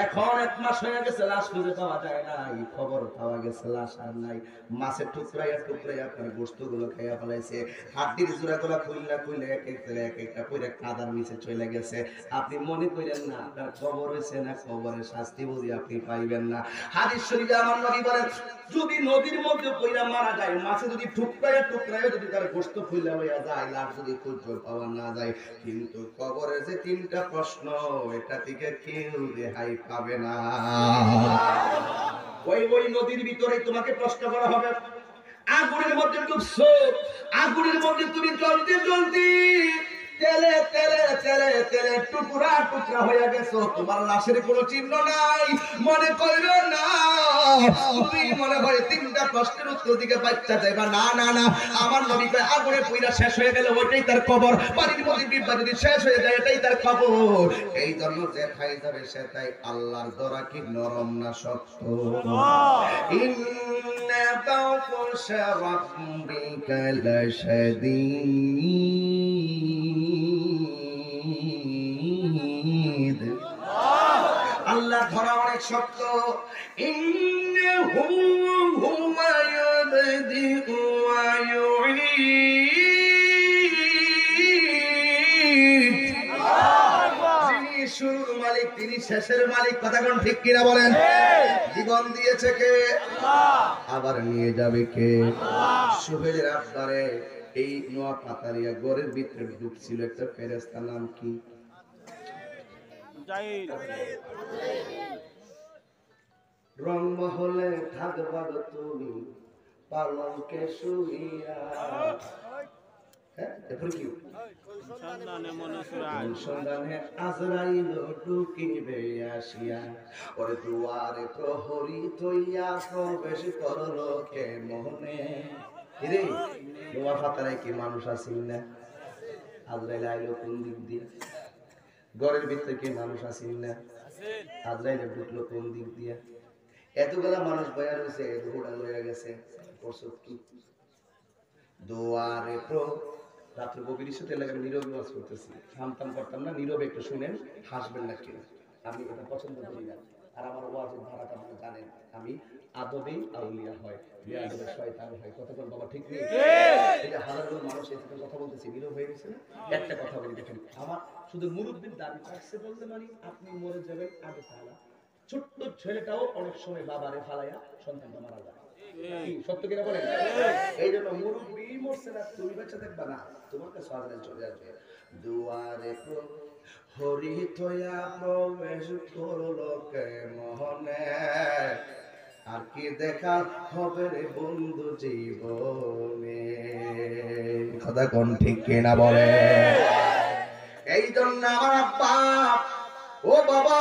Speaker 1: এখন 1 মাস হয়ে গেছে লাশ খুঁজে পাওয়া যায় না, এই খবর পাওয়া গেছে লাশ আর নাই। মাছের টুকরাইয়া টুকরাইয়া আপনার গোশতগুলো খাইয়া ফেলাইছে, হাড্ডির জোড়াগুলো খুইলা খুইলা এক একটা কইরা কাদার নিচে চলে গেছে। আপনি মনে করেন না আপনার কবর হইছে না, কবরের শাস্তি বুঝি আপনি পাইবেন না। হাদিস শরীফে আমার নবী বলেন, যদি নদীর মধ্যে পইরা মারা যায়, মাছে যদি টুকরাইয়া টুকরাইয়া যদি তার গোশত খুইলা হইয়া যায়, লাশ যদি খুঁজে পাওয়া না যায়, কিন্তু কবরের যে 3টা প্রশ্ন, এটা থেকে কেউ রেহাই পাবে না। ওই নদীর ভিতরে তোমাকে প্রশ্ন করা হবে, আগুনের মধ্যে ডুবছো, আগুনের মধ্যে তুমি জ্বলতে জ্বলতে তেলে তেলে তেলে তেলে টুকরা টুকরা হয়ে গেছো, তোমার লাশের কোনো চিহ্ন নাই। মনে করো না তুমি মনে হয় 3টা প্রশ্নের উত্তর দিকে বাচ্চা যাইবা, না না না। আমার নবী কয় আগুনে পুইরা শেষ হয়ে গেল ওইটাই তার কবর, পানির মধ্যে ডিব্বা যদি শেষ হয়ে যায় এটাই তার কবর। এই জন্য যে খাই যাবে সে তাই আল্লাহর দরা কি নরম না শক্ত? ইন্না বাওশা রাব্বিকা লাশাদীদ, আল্লাহ ধরা অনেক শক্ত। ইন্নাহু হুমা ইয়াবদিউ ওয়া ইউঈদ, যিনি শুরুর মালিক তিনি শেষের মালিক। কথা কোন ঠিক কিনা বলেন? জীবন দিয়েছে কে? আবার নিয়ে যাবে কে? সুহেলের আব্বারে এই নোয়া পাতারিয়া গড়ের ভিতরে ঢুকছিল একটা ফেরেশতা, নাম কি? রংমহলে থাকবা তুমি পালঙ্কে শুইয়া, এরপরে কি? সন্ধানে আজরাইল ঢুকিবে আসিয়া, ওরে দুয়ারে প্রহরী থইয়া প্রবেশ করলো কে মনে। রে নোয়া পাতারায় কি মানুষ আছেন না? আজরাইল আইলো কোন দিক দিয়ে? ঘরের ভিতরে কি মানুষ আছেন না? আজরাইল ঢুকলো কোন দিক দিয়ে? এতগুলা মানুষ বয়া রয়েছে, দৌড়া লয়ে গেছে, প্রসব কি? দুয়ারে রাত্রে গভীর সাথে এলাকার নীরব ওয়াজ করতেছি, থামতাম করতাম না, নীরবে একটু শুনেন, হাসবেন না কেউ, আমি এটা পছন্দ করি না। আর আমার ওয়াজের ধারাটা আপনারা জানেন, আমি আদবে আউলিয়া হয়, বেয়াদবে শয়তান হয়। কথা বল বাবা, ঠিক নেই? এই যে হাজারগুলো মানুষ এখানে কথা বলতেছে, নীরব হয়ে গেছে না? একটা কথা বলি দেখেন, আমার শুধু মুরব্বির দাবি থাকছে বলতে মানে আপনি মরে যাবেন আগে ফালা। ছোট্ট ছেলেটাও অনেক সময় বাবারে ফালাইয়া সন্তানটা মারা যায়, সত্য কিনা বলেন? এই জন্য মুরব্বি মরছে না, তুমি বেঁচে দেখবা না, তোমার কাছে আজরাইল চলে আসবে। দুয়ারে হরি তোয়া প্রবেশ করলো কে মোহনে, আর কি দেখা হবে রে বন্ধু জীবনে। কথা কোন ঠিক কিনা বলে? এই জন্য আমার আব্বা, ও বাবা,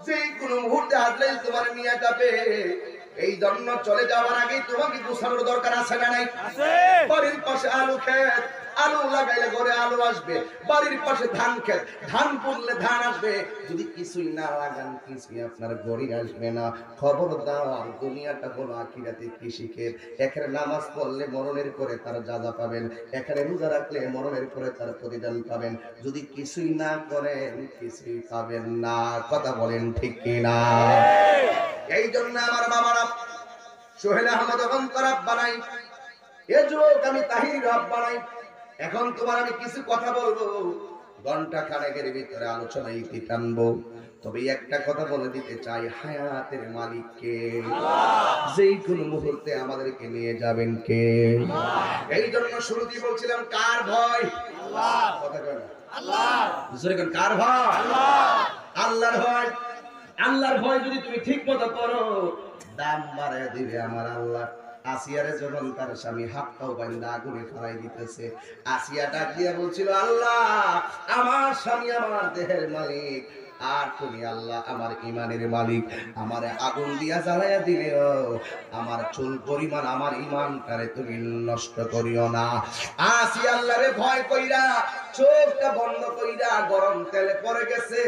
Speaker 1: যে কোনো মুহূর্তে আজরাইল তোমার নিয়ে যাবে, এই জন্য চলে যাওয়ার আগে তোমাকে গোছানোর দরকার আছে না নাই? বাড়ির পাশে আলু ক্ষেত, আলু লাগাইলে ঘরে আলু আসবে, বাড়ির পাশে ধান ক্ষেত, ধান পুনলে ধান আসবে। যদি কিছুই না লাগান কিছুই আপনার ঘরে আসবে না। খবরদার, দুনিয়াটা হলো আখিরাতে কৃষিক্ষেত। এখানে নামাজ পড়লে মরণের পরে তার যাজা পাবেন, এখানে রোজা রাখলে মরণের পরে তার প্রতিদান পাবেন। যদি কিছুই না করেন কিছুই পাবেন না। কথা বলেন ঠিক কিনা? এই জন্য আমার বাবারা সোহেল আহমদ অন্তর আব্বা নাই, এ যুবক আমি তাহির আব্বা নাই। এখন তোমার আমি কিছু কথা বলবো, ঘন্টা খানেকের ভিতরে আলোচনা ইতি টানবো। তবে একটা কথা বলে দিতে চাই, হায়াতের মালিক কে? যেই কোন মুহূর্তে আমাদেরকে নিয়ে যাবেন কে? এই জন্য শুরুতেই বলছিলাম কার ভয়? কথা কয় না? কার ভয়? আল্লাহর ভয়। আল্লাহর ভয় যদি তুমি ঠিক মতো করো, দাম বাড়ায় দিবে আমার আল্লাহ। আসিয়ারে যখন তার স্বামী হাত পাও বাইন্দা আগুনে ফেলাই দিতেছে, আসিয়া ডাক দিয়া বলছিল, আল্লাহ আমার স্বামী আমার দেহের মালিক, আর তুমি আল্লাহ আমার ইমানের মালিক, আমার আগুন দিয়া জ্বালাইয়া দিলেও আমার চুল পরিমাণ আমার ইমানটারে তুমি নষ্ট করিও না। আসি আল্লাহরে ভয় কইরা চোখটা বন্ধ কইরা গরম তেলে পড়ে গেছে।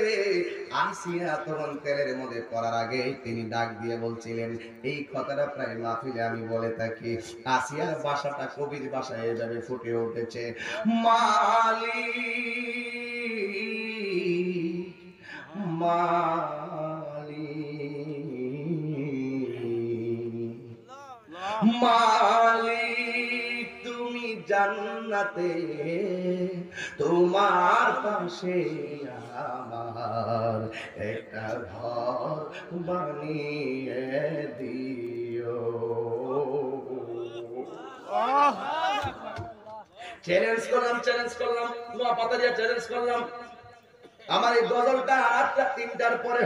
Speaker 1: আসিয়া তখন তেলের মধ্যে পড়ার আগে তিনি ডাক দিয়ে বলছিলেন, এই কথাটা প্রায় মাহফিলে আমি বলে থাকি, আসিয়ার ভাষাটা কবির ভাষায় এভাবে ফুটে উঠেছে, মালিক তুমি জান্নাতে, তোমার পাশে আমার একটা ঘর বানিয়ে দিও। চ্যালেঞ্জ করলাম নোয়া পাতা দিয়ে চ্যালেঞ্জ করলাম। আমার এই গজলটা রাতটা 3টার পরে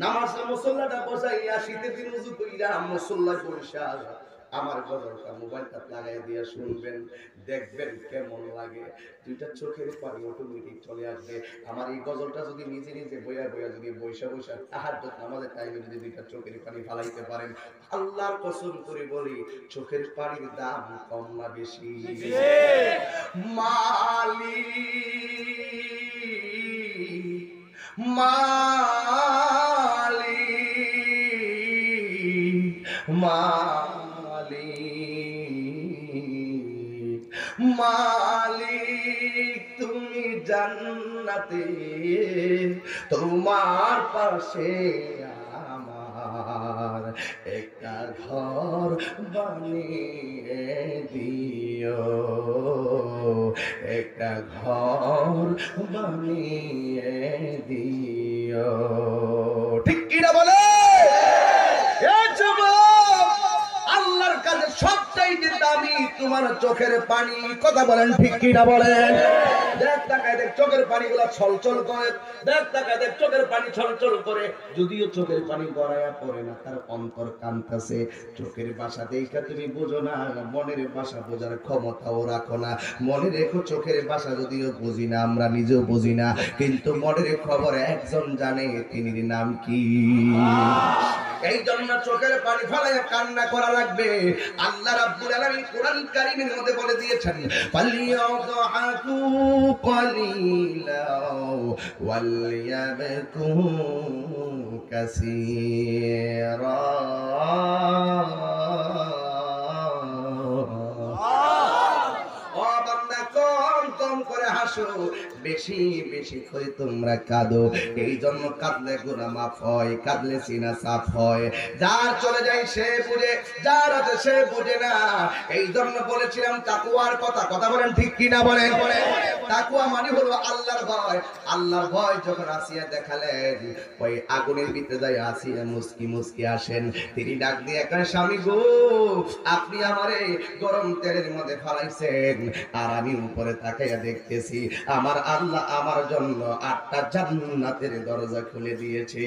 Speaker 1: নামাজ মুসল্লাটা বসাইয়া শীতের দিন উযু কইরা মুসল্লা বসা আমার গজলটা মোবাইলটা লাগাই দিয়ে শুনবেন, দেখবেন কেমন লাগে। দুইটা চোখের পানি অটোমেটিক চলে আসবে। আমার এই গজলটা যদি নিজে নিজে বইয়া যদি বৈশা তাহাজ্জুদ নামাজের টাইমে যদি দুইটা চোখের পানি ফালাইতে পারেন, আল্লাহর কসম করে বলি চোখের পানির দাম কম না বেশি। মালিক তুমি জান্নাতে, তোমার পাশে আমার একটা ঘর বানিয়ে দিও, একটা ঘর বানিয়ে দিও। ঠিক কিনা বলে? আল্লাহর কাছে সবচাইতে দামি তোমার চোখের পানি। কথা বলেন ঠিক কিনা বলেন? দেখ তাকায় দেখ চোখের পানিগুলো ছলছল করে, দেখ তাকায় দেখ চোখের পানি ছলছল করে। যদিও চোখের পানি গড়াইয়া পড়ে না, তার অন্তর কাঁদতেছে। চোখের ভাষা দেখা তুমি বুঝো না, মনের ভাষা বোঝার ক্ষমতাও রাখো না। মনে রেখো চোখের ভাষা যদিও বুঝি না, আমরা নিজেও বুঝি না, কিন্তু মনের খবর একজন জানে, তিনির নাম কি? এই জন্য চোখের পানি ফেলাইয়া কান্না করা লাগবে। আল্লাহ রাব্বুল আলামিন কোরআন কারীমের মধ্যে বলে দিয়েছেন, ফালিয়াযহাকু কালিলা ওয়ালিয়াবকু কাসীরা। ও বান্দা কম করে হাসো, বেশি বেশি করে তোমরা কাঁদো। এই জন্য কাঁদলে গুনাহ মাফ হয়, কাঁদলে সিনা সাফ হয়। যার চলে যায় সে বুঝে, যার আছে সে বুঝে না। এই জন্য বলেছিলাম তাকওয়ার কথা। কথা বলেন ঠিক কিনা বলেন? তাকওয়া মানে হলো আল্লাহর ভয়। আল্লাহর ভয় যখন আসিয়া দেখালেন, ওই আগুনের ভিতরে যায় আসিয়া মুস্কি মুস্কি আসেন। তিনি ডাক দিয়ে কয়, স্বামী গো, আপনি আমারে গরম তেলের মধ্যে ফালাইছেন, আর আমি উপরে তাকাইয়া দেখতেছি আমার আল্লাহ আমার জন্য 8টা জান্নাতের দরজা খুলে দিয়েছে।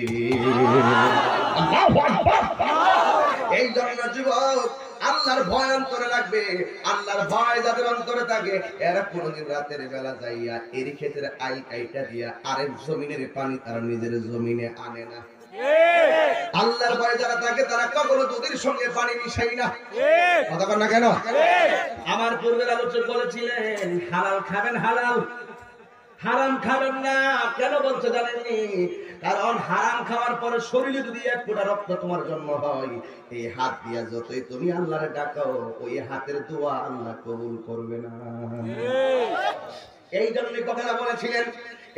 Speaker 1: এই জন্য যুবক, আল্লাহর ভয় অন্তরে রাখবে। আল্লাহর ভয় যাদের অন্তরে থাকে, এরা কোনদিন রাতের বেলা যাইয়া এর ক্ষেত্রে আই কাইটা দিয়া আরেক জমিনের পানি তারা নিজের জমিনে আনে না। আল্লাহর ভয় যারা থাকে, তারা কখনো দুধের সঙ্গে পানি মিশাই না। কথা বল না কেন? আমার পূর্বের আলোচক বলেছিলেন, হালাল খাবেন, হালাল, হারাম খাবেন না। কেন বলছে জানেননি? কারণ হারাম খাওয়ার পরে শরীরে যদি 1 ফোঁটা রক্ত তোমার জন্ম হয়, এই হাত দিয়া যতই তুমি আল্লাহরে ডাকো, ওই হাতের দোয়া আল্লাহ কবুল করবে না। এই জন্য কথাটা বলেছিলেন।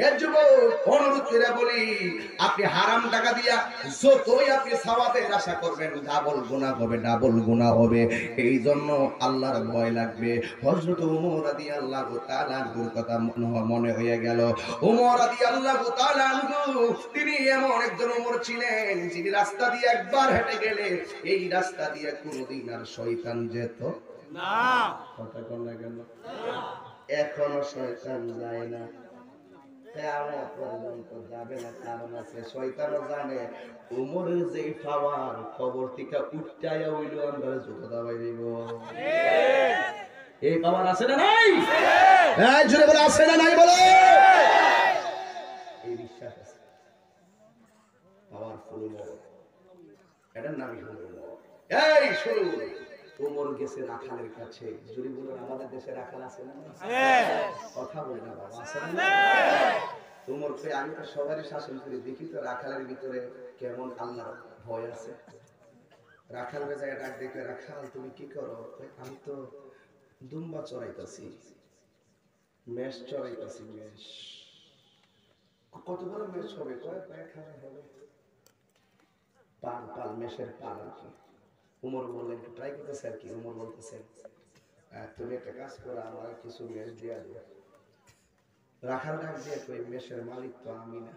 Speaker 1: এর যুবক, অনুরোধ করে বলি, আপনি হারাম টাকা দিয়া যতই আপনি সওয়াবের আশা করবেন, ডাবল গুনাহ হবে, ডাবল গুনাহ হবে। এই জন্য আল্লাহর ভয় লাগবে। হযরত ওমর রাদিয়াল্লাহু তাআলা আনহুর কথা মনে হয়ে গেল। ওমর রাদিয়াল্লাহু তাআলা আনহু, তিনি এমন একজন ওমর ছিলেন, যিনি রাস্তা দিয়ে একবার হেঁটে গেলে এই রাস্তা দিয়ে কোনোদিন আর শয়তান যেত না। কথা কোন না কেন? এখনো শয়তান যায় না, কিয়ামত পর্যন্ত যাবে না। কারণ আছে, শয়তানও জানে ওমরের যে পাওয়ার, খবর থেকে উঠাইয়া হইলো আমরা জুতো দাবাই দিব। এই পাওয়ার আছে না নাই? এই জোরে বলে আছে না নাই বলো। এই বিশ্বাস আছে। এটার নামই হলো উমর। এই শুনুন, উমর গেছে রাখালের কাছে। যদি বলুন আমাদের দেশে রাখাল আছে না? কথা বলে না বাবা, আছে না? উমর কে আমি তো সবারই শাসন করি, দেখি তো রাখালের ভিতরে কেমন আল্লাহর ভয় আছে। রাখাল বেজায় ডাক দেখে, রাখাল তুমি কি করো? আমি তো দুম্বা চড়াইতাছি, মেষ চড়াইতাছি। মেষ কত বড় মেষ হবে? কয়েক হাজার হবে। পাল পাল মেষের পাল আর কি। উমর বললেন ট্রাই করতেছে আর কি। উমর বলতেছে তুমি একটা কাজ করো, আমার কিছু মেষ দিয়া দিও। রাখাল ডাক দিয়ে কই, মেষের মালিক তো আমি না,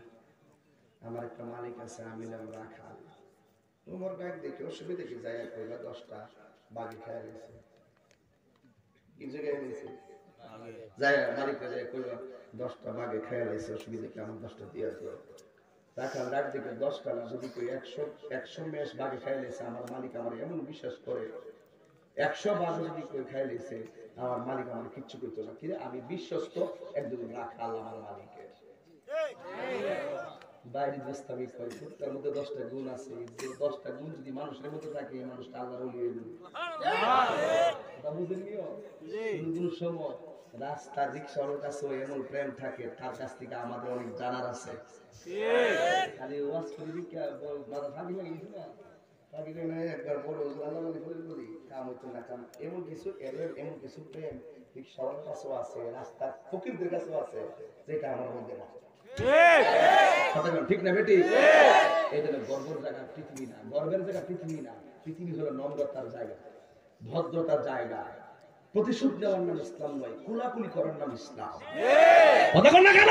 Speaker 1: আমার একটা মালিক আছে, আমি নাম রাখাল। উমর ডাক দেখে অসুবিধা কি, যায় কইবা 10টা বাঘে খেয়ে গেছে। কি জায়গায় নিয়েছে যায় মালিকটা যায় কইবা 10টা বাঘে খেয়ে গেছে, অসুবিধা কি, আমার 10টা দিয়া দিও। রাখাল ডাক দেখে 10টা না, যদি কই 100 মেষ বাঘে খেয়ে গেছে, আমার মালিক আমার এমন বিশ্বাস করে, 100 বাঘ যদি কই খেয়ে গেছে, আমার মালিক আমার কিচ্ছু করতো না। কি আমি বিশ্বস্ত একদম রাখাল আমার মালিকের। বাইরে দোস্তামি করে, তার মধ্যে 10টা গুণ আছে। যে 10টা গুণ যদি মানুষের মধ্যে থাকে, এই মানুষটা আল্লাহর ওলি হয়ে যাবে। কথা বুঝেন নিও? কোন সময় রাস্তা রিকশাওয়ালার কাছে এমন প্রেম থাকে, তার কাছ থেকে আমাদের অনেক জানার আছে। খালি ওয়াজ করে দিকে মাথা থাকি না কিছু না, থাকি না একবার বড় আল্লাহ বলি বলি কাম হইতো না কাম। এমন কিছু এমন কিছু প্রেম রিকশাওয়ালার কাছেও আছে, রাস্তার ফকিরদের কাছেও আছে, যেটা আমার মধ্যে না। ঠিক না বেটি? এটা হলো গর্বের জায়গা, পৃথিবী না। গর্বের জায়গা পৃথিবী না, পৃথিবী হলো নম্রতার জায়গা, ভদ্রতার জায়গা। প্রতিশোধ নেওয়ার নাম ইসলাম নয়, কুলাকুলি করার নাম ইসলাম। কথা বল না কেন?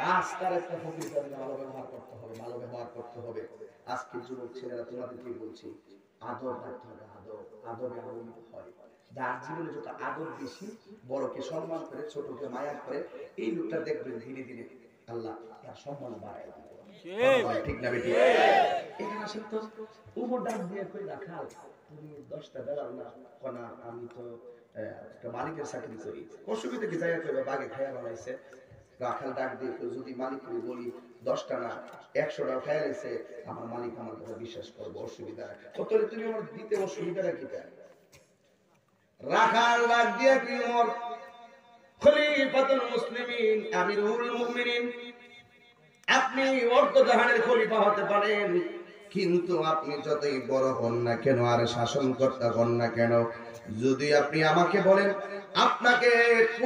Speaker 1: রাস্তার একটা ফকির সাথে ভালো ব্যবহার করতে হবে, ভালো ব্যবহার করতে হবে। আজকে যুবক ছেলেরা তোমাদেরকে বলছি, আদর রাখতে হবে। আদর, আদরে আনন্দ হয়। যার জীবনে যত আদর বেশি, বড়কে সম্মান করে, ছোটকে মায়া করে, এই লোকটা দেখবেন ধীরে ধীরে আল্লাহ তার সম্মান বাড়ায় দিবে। ঠিক না বেটি? এখানে আসেন তো, উপর ডাক দিয়ে কই, রাখাল তুমি 10টা বেলাও না কোনা, আমি তো একটা মালিকের চাকরি করি, অসুবিধা কি, জায়গা করবে বাগে খায়া বানাইছে। রাখাল ডাক দিয়ে যদি মালিককে বলি 10টা না 100টা খায়া গেছে, আমার মালিক আমার কথা বিশ্বাস করবো, অসুবিধা নাই। তাহলে তুমি আমার দিতে অসুবিধাটা কি? রাখাল ডাক দিয়ে কি, ওমর খলিফাতুল মুসলিমিন, আমিরুল মুমিনিন, আপনি অর্ধজাহানের খলিফা হতে পারেন, কিন্তু আপনি যতই বড় হন না কেন, আর শাসনকর্তা হন না কেন, যদি আপনি আমাকে বলেন আপনাকে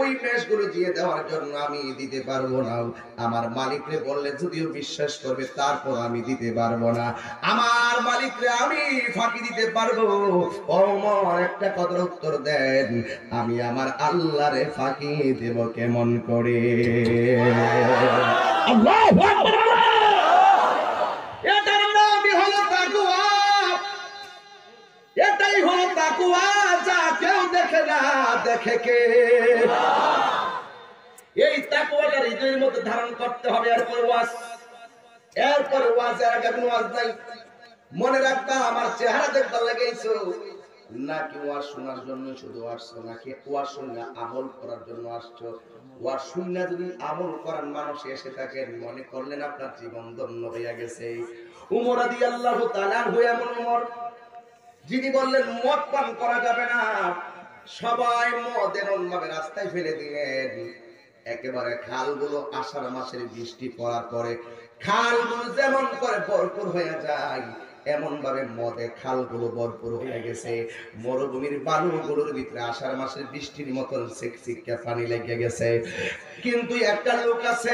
Speaker 1: ওই মেষগুলো দিয়ে দেওয়ার জন্য, আমি দিতে পারবো না। আমার মালিকরে বললে যদিও বিশ্বাস করবে, তারপর আমি দিতে পারবো না। আমার মালিকরে আমি ফাঁকি দিতে পারবো। ওমর একটা কথার উত্তর দেন, আমি আমার আল্লাহরে ফাঁকি দেব কেমন করে? আল্লাহু আকবার। এটার নামই হলো তাকওয়া। এটাই হলো তাকওয়া, যা কেউ দেখে না, দেখে কে? এই তাকওয়াটা হৃদয়ের মধ্যে ধারণ করতে হবে। এরপর ওয়াজ, এরপর ওয়াজের আগে কোনো ওয়াজ নাই। মনে রাখবা, আমার চেহারা দেখবার লাগাইছো নাকি ওয়াজ শোনার জন্য শুধু আসছো, নাকি ওয়াজ শুনে আমল করার জন্য আসছো? ওয়াজ শুনে যদি আমল করার মানুষ এসে থাকেন, মনে করলেন আপনার জীবন ধন্য হয়ে গেছে। উমর রাদিয়াল্লাহু তাআলা আনহু এমন উমর, যিনি বললেন মদ পান করা যাবে না, সবাই মদ এমন ভাবে রাস্তায় ফেলে দিলেন, একেবারে খালগুলো আষাঢ় মাসের বৃষ্টি পড়ার পরে খালগুলো যেমন করে ভরপুর হয়ে যায়, এমন ভাবে মদে খালগুলো ভরপুর হয়ে গেছে। মরুভূমির বালুগুলোর ভিতরে আষাঢ় মাসের বৃষ্টির মতন চিকচিকা পানি লেগে গেছে। কিন্তু একটা লোক আছে,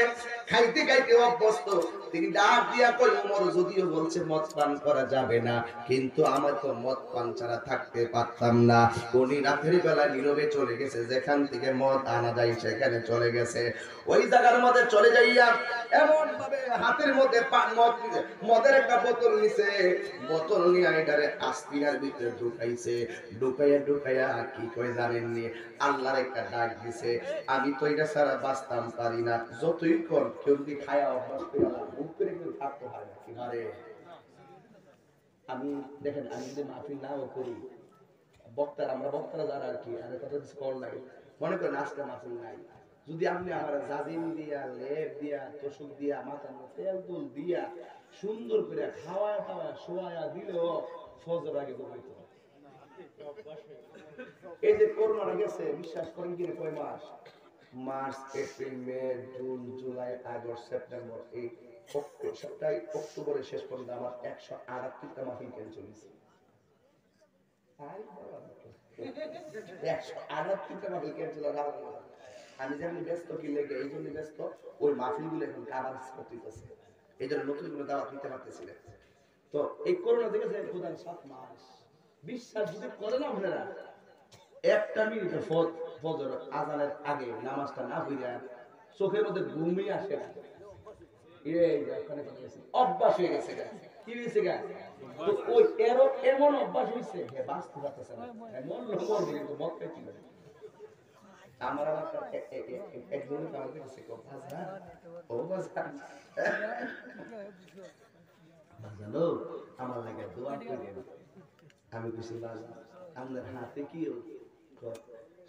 Speaker 1: খাইতে খাইতে অভ্যস্ত, তিনি ডাক দিয়া কই, উমর যদিও বলছে মদ পান করা যাবে না, কিন্তু আমার তো মদ পান ছাড়া থাকতে পারতাম না। উনি রাতের বেলা নীরবে চলে গেছে, যেখান থেকে মদ আনা যায় সেখানে চলে গেছে। ওই জায়গার মধ্যে চলে যাইয়া এমন ভাবে হাতের মধ্যে মদের একটা বোতল নিছে, বোতল নিয়ে এটারে আস্তিনার ভিতরে ঢুকাইছে। ঢুকাইয়া ঢুকাইয়া কি কই জানেননি? আল্লাহর একটা ডাক দিছে, আমি তো এটা ছাড়া বাঁচতাম পারি না। যতই কর কেউ যদি খায়া অভ্যাস করে না, বুক করে কেউ থাকতে পারে না। কি পারে? আমি দেখেন, আমি যদি মাহফিল নাও করি, বক্তারা, আমরা বক্তারা যারা আর কি, আমার কথা কিছু কর লাগে, মনে করেন আজকে মাহফিল নাই, যদি আপনি আমার জাজিম দিয়া, লেপ দিয়া, তোষক দিয়া, মাথার মধ্যে তেল তুল দিয়া সুন্দর করে খাওয়া টাওয়া শোয়া দিলেও ফজর আগে ঘুমাইতো। এই যে করোনা গেছে বিশ্বাস করেন কিনা কয় মাস, March April May June July August September, এই সপ্তাহে অক্টোবরের শেষ পর্যন্ত আমার 138টা মাহফিল ক্যান্সেল হয়েছে। 138টা মাহফিল ক্যান্সেল হওয়ার আমি যেমন ব্যস্ত কি লেগে এই জন্য ব্যস্ত, ওই মাহফিল গুলো এখন কাভার করতেছে, এই জন্য নতুন করে দাওয়াত দিতে পারতেছি না। তো এই করোনা থেকে যে প্রধান 7 মাস বিশ্বাস যদি করে না আপনারা, একটা মিনিটে ফজর আজানের আগে নামাজটা না পড়িয়া চোখের মধ্যে ঘুমই আসে না। এই ওখানে অভ্যাস হয়ে গেছে, কি হয়েছে গা, তো ওই এরও এমন অভ্যাস হয়েছে হে বাঁচতে পারতেছে না, এমন মরবে কিন্তু মত পেয়েছি। আমার একজনের আমাকে কাছে বাজা ও বাজা বাজানো আমার লাগে দোয়া করে। আমি কিছু বাজা আপনার হাতে কি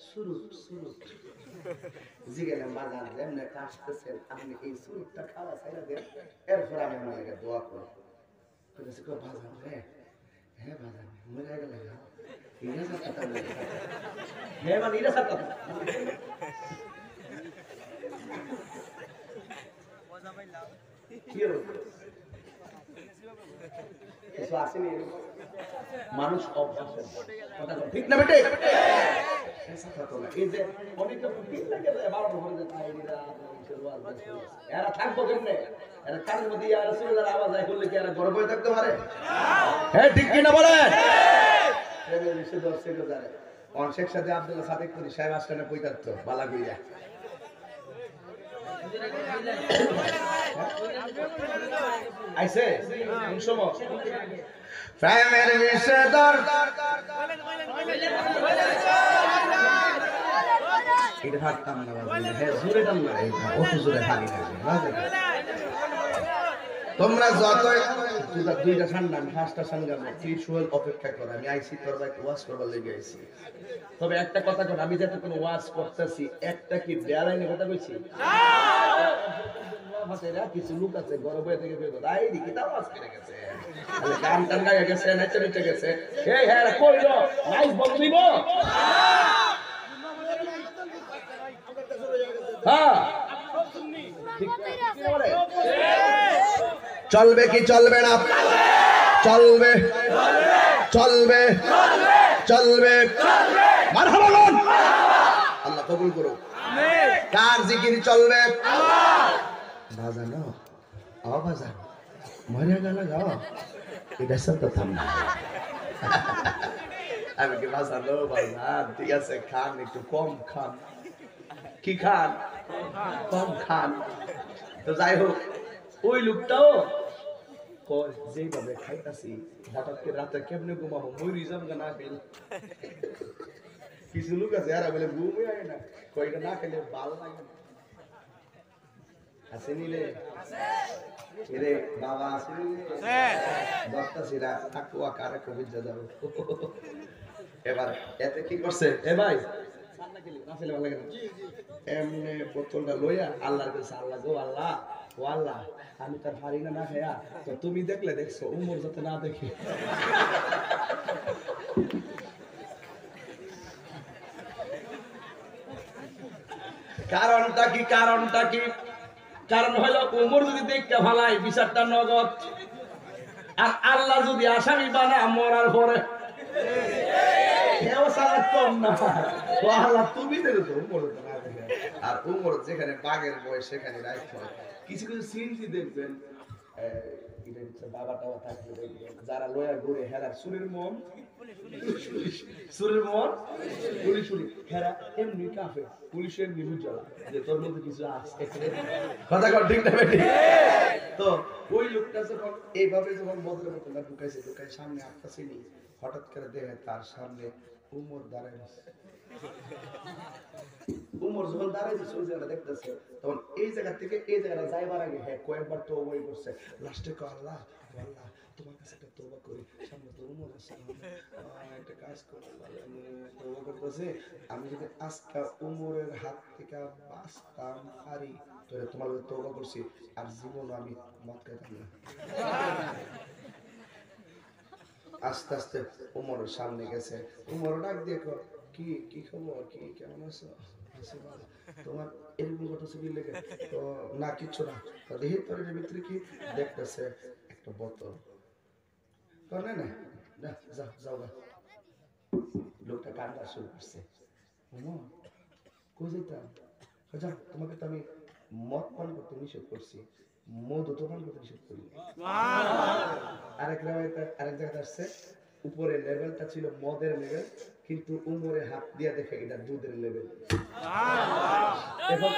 Speaker 1: সুরুত সুরুত জিগেলাম বাজান যেমন কাশতেছেন আপনি এই সুরুতটা খাওয়া ছাইরা দেন, এরপর আমি আমার লাগে দোয়া করি। বাজান হ্যাঁ হ্যাঁ বাজান মরে গেল হ্যাঁ মানে এটা সাথে মানুষ ঠিক না বেটে, এই যে অনেকে এরা থাকবো কেমনে, এরা কানের মধ্যে আওয়াজ আয় করলে কি এরা গর্ব হয়ে থাকতে পারে? হ্যাঁ ঠিক কিনা বলেন? শেখ সাথে আব্দুল্লাহ সাদেক করি সাহেব আসলে পৈতার্থ বালা গুইয়া আইছে কোন সময় প্রেমের বিষদর এটা হাঁটতাম না বাবা, হ্যাঁ জোরে টান না, অত জোরে হারি না। তোমরা যতই দুইটা ঠান্ডা আমি 5টা সাংগাম ত্রিশুয়াল অপেক্ষা করে আমি আইসি করবা একটু ওয়াজ করবার লেগে আইছি। তবে একটা কথা কর, আমি যাতে কোনো ওয়াজ করতেছি একটা কি বেলাইনে কথা কইছি কিছু লোক আছে বড় বয়ে থেকে গান টান গাইয়া গেছে নাচে নিচে গেছে, এই হ্যাঁ কইল নাইস বলছিব হ্যাঁ চলবে কি চলবে না? চলবে চলবে চলবে মারহাবা বলুন, আল্লাহ কবুল করো। কার জিকির চলবে? বাজানো বাজান মরে গেল গাও এটা সব তো থাম না। আমি কি বাজানো বাজান ঠিক আছে খান একটু কম খান, কি খান কম খান। তো যাই হোক ওই লোকটাও যেভাবে খাইতাছি হঠাৎ করে রাতে কেমনে ঘুমাবো মরি যাম না খেল। কিছু লোক আছে এরা বলে ঘুমই হয় না, কয়টা না খেলে ভালো লাগে না। আসেনি রে রে বাবা আসেনি দশটা থাকুয়া কারে কবির যা যাবো। এবার এতে কি করছে এ ভাই এমনি বোতলটা লইয়া আল্লাহর কাছে আল্লাহ গো আল্লাহ ও আল্লাহ আমি তার হারি না খেয়া তো তুমি দেখলে দেখছো উমর যাতে না দেখি। কারণটা কি? কারণটা কি? কারণ হলো উমর যদি দেখতে ভালাই বিচারটা নগদ, আর আল্লাহ যদি আসামি বানা মরার পরে আর উমর যেখানে বাঘের বয়স সেখানে রাইট হয়। কিছু কিছু সিনজি দেখবেন বাবা টাবা থাকবে দেখবেন যারা লয়া ঘুরে হেরার সুরের মন সুরের মন পুলিশ হেরা এমনি কাফে পুলিশের নিবুজ জ্বালা যে তোর মধ্যে কিছু আছে কথা কর ঠিক না বেটি। তো ওই লোকটা যখন এইভাবে যখন বদলে বোতলটা ঢুকাই সামনে আসতেছিনি হঠাৎ করে দেখে তার সামনে উমর দাঁড়ায় আছে। উমর যখন দাঁড়ায় ওই জায়গাটা দেখতেছে তখন এই জায়গা থেকে এই জায়গাটা যাইবার আগে হ্যাঁ কয়েকবার তো ওই করছে লাস্টে আল্লাহ আল্লাহ তোমার কাছে একটা তওবা করি, সামনে তো উমর আছে, একটা কাজ করতে পারি, আমি তওবা করতেছি, আমি যদি আজকে উমরের হাত থেকে বাঁচতাম পারি, তাহলে তোমার কাছে তওবা করছি, আর জীবন আমি মদ খাইতাম না। আস্তে আস্তে উমরের সামনে গেছে, উমর ডাক দিয়ে কয়, কি কি খবর, কি কেমন আছো? আছি ভালো। তোমার এরকম কথা ছবি লেগে তো না, কিচ্ছু না। তো দেখি তোর এর ভিতরে কি, দেখতেছে একটা বোতল। না না না, যাও যাও গা। লোকটা কান্না শুরু করছে, উমর কই যেতাম? যাও, তোমাকে তো আমি মদ পান করতে নিষেধ করছি, মধু তো পান করতে নিষেধ করি। আরেক জায়গায় আসছে, উপরের লেভেলটা ছিল মদের লেভেল, কিন্তু উমরে হাত দিয়া দেখে এটা দুধের লেভেল। এখন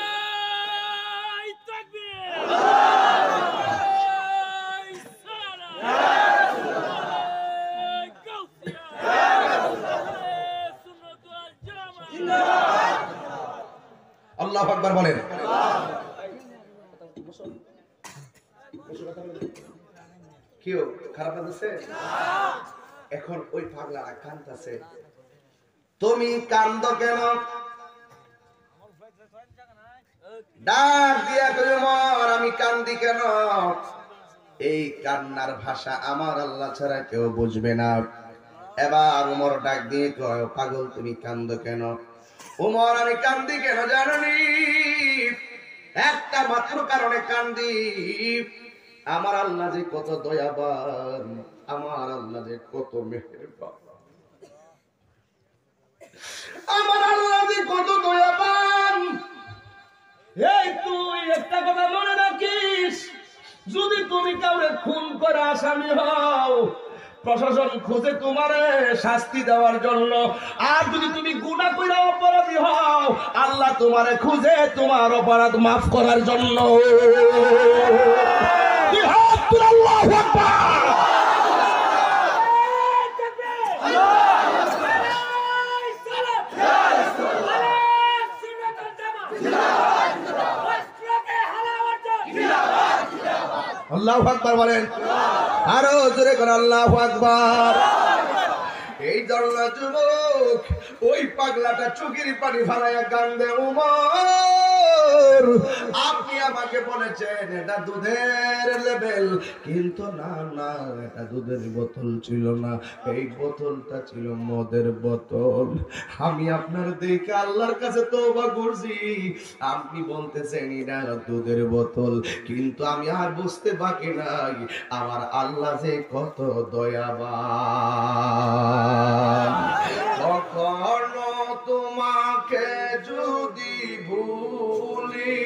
Speaker 1: আল্লাহু আকবার বলেন। কেউ খারাপ লাগছে? এখন ওই পাগলারা কাঁদতেছে, তুমি কান্দো কেন? ডাক দিয়া কই, উমর আমি কান্দি কেন? এই কান্নার ভাষা আমার আল্লাহ ছাড়া কেউ বুঝবে না। এবার উমর ডাক দিয়ে কয়, পাগল তুমি কান্দো কেন? উমর আমি কান্দি কেন জানি? একটা মাত্র কারণে কান্দি, আমার আল্লাহ যে কত দয়াবান, আমার আল্লাহ যে কত মেহেরবান, আমার আল্লাহ যে কত দয়াবান। এই তুই একটা কথা মনে রাখিস, যদি তুমি কাউরে খুন করে আসামি হও, প্রশাসন খোঁজে তোমারে শাস্তি দেওয়ার জন্য, আর যদি তুমি গুনাহ করে অপরাধী হও, আল্লাহ তোমারে খুঁজে তোমার অপরাধ মাফ করার জন্য। আল্লাহু আকবার। আল্লাহু আকবার বলেন, আরো জোরে করে আল্লাহু আকবার। এই দরলা যুবক ওই পাগলাটা চোখের পানি ফালাইয়া কান্দে, উমর আপনি আমাকে বলেছেন এটা দুধের লেভেল, কিন্তু না না, এটা দুধের বোতল ছিল না, এই বোতলটা ছিল মদের বোতল। আমি আপনার দেখে আল্লাহর কাছে তওবা করছি, আপনি বলতেছেন এটা দুধের বোতল, কিন্তু আমি আর বুঝতে বাকি নাই আমার আল্লাহ যে কত দয়াবান। কখনো তোমাকে যদি ভুলি,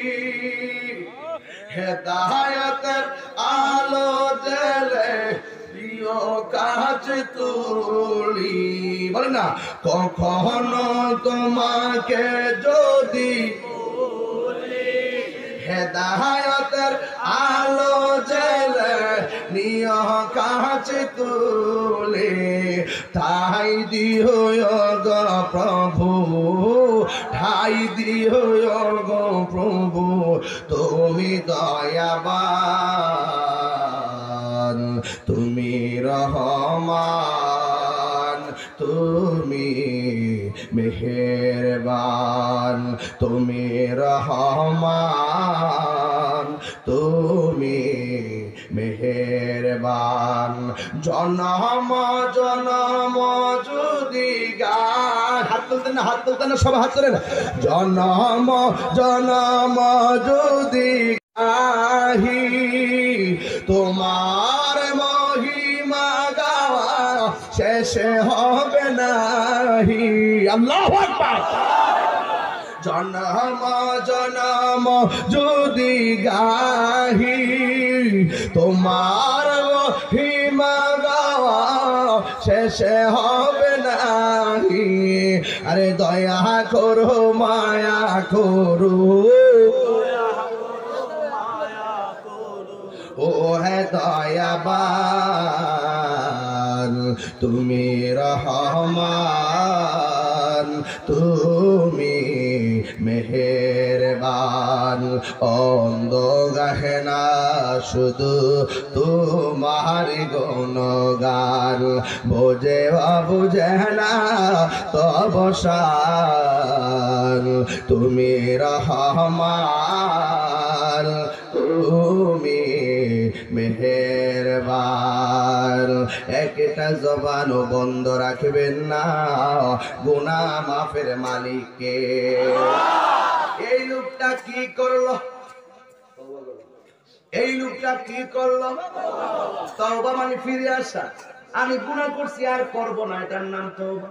Speaker 1: হেদায়েতের আলো জ্বেলে প্রিয় কাছে তুলি। বলে না, কখনো তোমাকে যদি হেদায়েতের আলো জ্বেলে নিয় কাছে তুলে, তাই দিও গো প্রভু, ঠাই দিও গো প্রভু, তুমি দয়াবান, তুমি রহমান, তুমি মেহেরবান, তুমি রহমান, তুমি মেহেরবান। জনম জনম যদি গান, হাত তুলতেন না, হাত তুলতেন না, সব হাত তোলেন। জনম জনম যদি গাহি তোমার মহিমা গাওয়া শেষে হবে নাহি। আল্লাহু আকবার। জনম জনম যদি গাহি তোমার মহিমা গাওয়া শেষে হবে নাহি। আরে দয়া করো মায়া করো, ও হে দয়াবান, তুমি রহমান, তুমি মেহেরবান। অন্ধ গাহে না শুধু তোমার গুণগান, বোঝে বুঝে না তব শান, তুমি রহমান তুমি মেহেরবান। একটা জবানও বন্ধ রাখবেন না গুনাহ মাফের মালিককে। এই লোকটা কি করলো? এই লোকটা কি করলো? তওবা মানে ফিরে আসা। আমি গুনাহ করছি আর করব না, এটার নাম তওবা।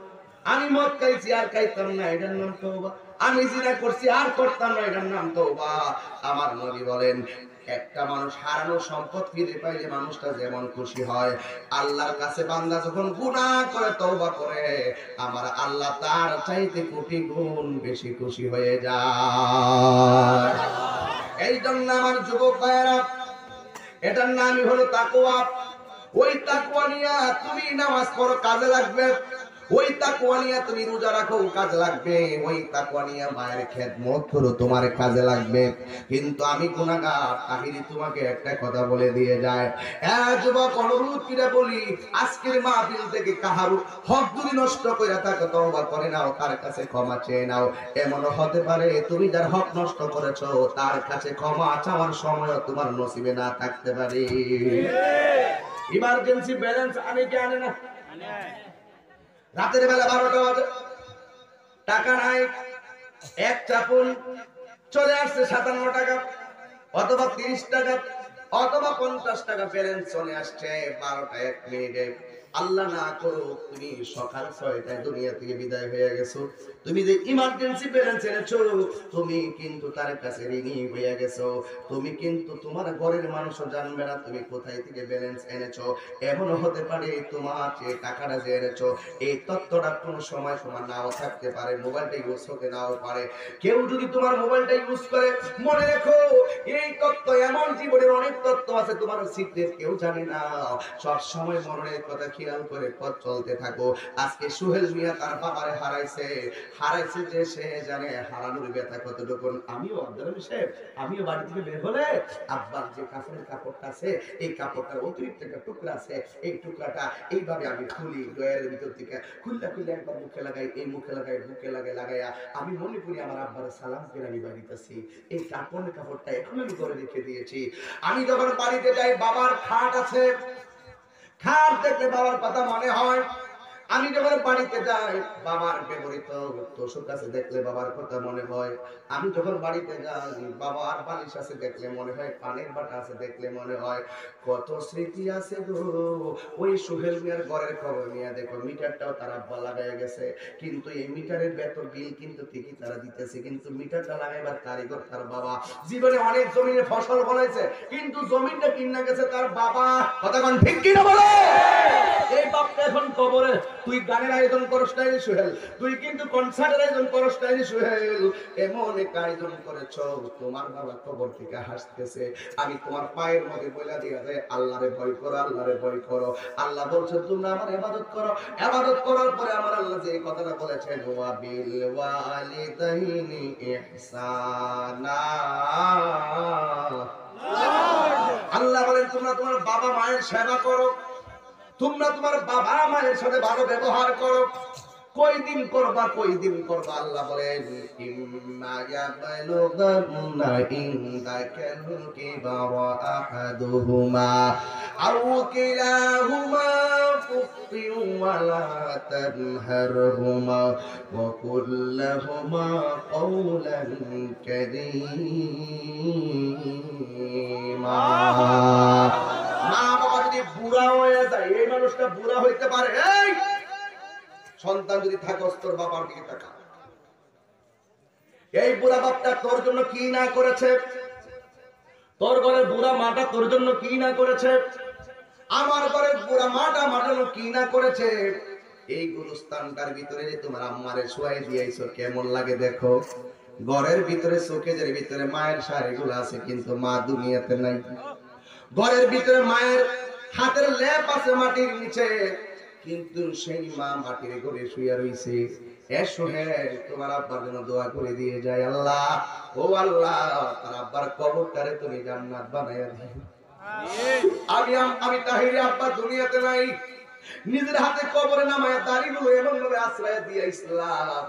Speaker 1: আমি মদ খাইছি আর খাইতাম না, এটার নাম তওবা। আমি জিনা করছি আর করতাম না, এটার নাম তওবা। আমার নবী বলেন, একটা মানুষ হারানো সম্পদ ফিরে পাইলে মানুষটা যেমন খুশি হয়, আল্লাহর কাছে বান্দা যখন গুনাহ করে তওবা করে, আমার আল্লাহ তার চাইতে কোটি গুণ বেশি খুশি হয়ে যায়। এই জন্য আমার যুবক ভাইয়েরা, এটার নামই হলো তাকওয়া। ওই তাকওয়া নিয়ে তুমি নামাজ পড়ো, কাজে লাগবে। ওই তাকওয়া নিয়ে তুমি রোজা রাখো, কাজে লাগবে। ওই তাকওয়া নিয়ে মায়ের খেদমত করো, তোমার কাজে লাগবে। কিন্তু আমি গুনাহগার, আমি তোমাকে একটা কথা বলে দিয়ে যায়, যুবক অনুরোধ করে বলি, আজকের মাহফিল থেকে কাহারু হক যদি নষ্ট করে থাকো, তওবা করে নাও, তার কাছে ক্ষমা চেয়ে নাও। এমনও হতে পারে তুমি যার হক নষ্ট করেছো তার কাছে ক্ষমা চাওয়ার সময় তোমার নসিবে না থাকতে পারে। ইমার্জেন্সি ব্যালেন্স আনে কি আনে না? রাতের বেলা 12টা বাজে, টাকা নাই, এক চাপুন চলে আসছে 57 টাকা অথবা 30 টাকা অথবা 50 টাকা ব্যালেন্স চলে আসছে 12টা 1 মিনিটে। আল্লাহ না করো তুমি সকাল 6টায় দুনিয়া থেকে বিদায় হয়ে গেছো, তুমি যে ইমার্জেন্সি ব্যালেন্স এনেছো তুমি কিন্তু তার কাছে ঋণী হয়ে গেছো। তুমি কিন্তু তোমার ঘরের মানুষও জানবে না তুমি কোথায় থেকে ব্যালেন্স এনেছো। এমনও হতে পারে তোমার যে টাকাটা যে এনেছো এই তথ্যটা কোনো সময় তোমার নাও থাকতে পারে, মোবাইলটা ইউজ হতে নাও পারে। কেউ যদি তোমার মোবাইলটা ইউজ করে, মনে রেখো এই তথ্য এমন জীবনের অনেক তথ্য আছে তোমার সিক্রেট কেউ জানে না। সব সময় মনের কথা খেয়াল করে পথ চলতে থাকো। আজকে সোহেল মিয়া তার বাবারে হারাইছে যে সে জানে হারানোর ব্যথা কতটুকু। আমিও আব্দুল সাহেব, আমিও বাড়ি থেকে বের হলে আব্বার যে কাপড়ের কাপড়টা আছে এই কাপড়টার অতিরিক্ত একটা টুকরা আছে, এই টুকরাটা এইভাবে আমি খুলি ডয়ের ভিতর থেকে খুললে একবার মুখে লাগাই, এই মুখে লাগাই, বুকে লাগাইয়া আমি মনে করি আমার আব্বার সালাম করে আমি বাড়িতেছি। এই কাপড়ের কাপড়টা এখন আমি করে রেখে দিয়েছি। আমি যখন বাড়িতে যাই বাবার খাট আছে, খাট দেখলে বাবার কথা মনে হয়। আমি যখন বাড়িতে যাই বাবার ব্যবহৃত তোষক আছে দেখলে বাবার কথা মনে হয়। আমি যখন বাড়িতে যাই বাবার বালিশ আছে দেখলে মনে হয়, পানের বাটা আছে দেখলে মনে হয়। কত স্মৃতি আছে গো। ওই সোহেল মিয়ার ঘরের খবর নিয়ে দেখো, মিটারটাও তারা লাগাই গেছে, কিন্তু এই মিটারের বেতন বিল কিন্তু ঠিকই তারা দিতেছে, কিন্তু মিটারটা লাগাইবার কারিগর তার বাবা। জীবনে অনেক জমিনে ফসল ফলাইছে কিন্তু জমিনটা কিনা গেছে তার বাবা। কথা কোন ঠিক কিনা বলে? এই বাপটা এখন কবরে। তুই গানের আয়োজন করস নাই সোহেল, তুই কিন্তু কনসার্টের আয়োজন করস নাই সোহেল, এমন এক আয়োজন করেছো তোমার বাবা কবর থেকে হাসতেছে। আমি তোমার পায়ের মধ্যে বলে দিয়া যায় আল্লাহরে ভয় করো, আল্লাহরে ভয় করো। আল্লাহ বলছে তোমরা আমার ইবাদত করো, ইবাদত করার পরে আমার আল্লাহ যে কথাটা বলেছেন ওয়া বিল ওয়ালিদাইনি ইহসানা, আল্লাহ বলেন তোমরা তোমার বাবা মায়ের সেবা করো, তোমরা তোমার বাবা মায়ের সাথে ভালো ব্যবহার করো। কয়দিন করবা আল্লাহ বলেন ইম্মা ইয়াবলুগান্না ইনদাকাল কিবারা আহাদুহুমা আও কিলাহুমা ফাকফির ওয়ালা তানহারহুমা ওয়া কুল লাহুমা কওলান কারীমা। মা বাবা যদি বুড়া হয়ে যায়, এই মানুষটা বুড়া হইতে পারে, এই সন্তান যদি থাকস তোর বাবার দিকে তাকা। এই বুড়া বাপটা তোর জন্য কি না করেছে, তোর ঘরের বুড়া মাটা তোর জন্য কি না করেছে, আমার ঘরের বুড়া মাটা আমার জন্য কি না করেছে। এই গুরুস্থানটার ভিতরে যে তোমার আম্মারে শুয়াই দিয়েছো কেমন লাগে দেখো। ঘরের ভিতরে শোকেজের ভিতরে মায়ের শাড়িগুলো আছে কিন্তু মা দুনিয়াতে নাই। ঘরের ভিতরে মায়ের হাতের লেপ আছে মাটির নিচে, কিন্তু সেই মা মাটির ঘরে শুয়ে রইছে। এসো হ্যাঁ তোমার আব্বার জন্য দোয়া করে দিয়ে যায়। আল্লাহ, ও আল্লাহ, তার আব্বার কবরটারে তুমি জান্নাত বানাইয়া দিও। আমি তাহিরি আব্বা দুনিয়াতে নাই, নিজের হাতে কবরে নামায় দাড়িগুলো এমন ভাবে আশ্রয় দিয়ে ইসলাম,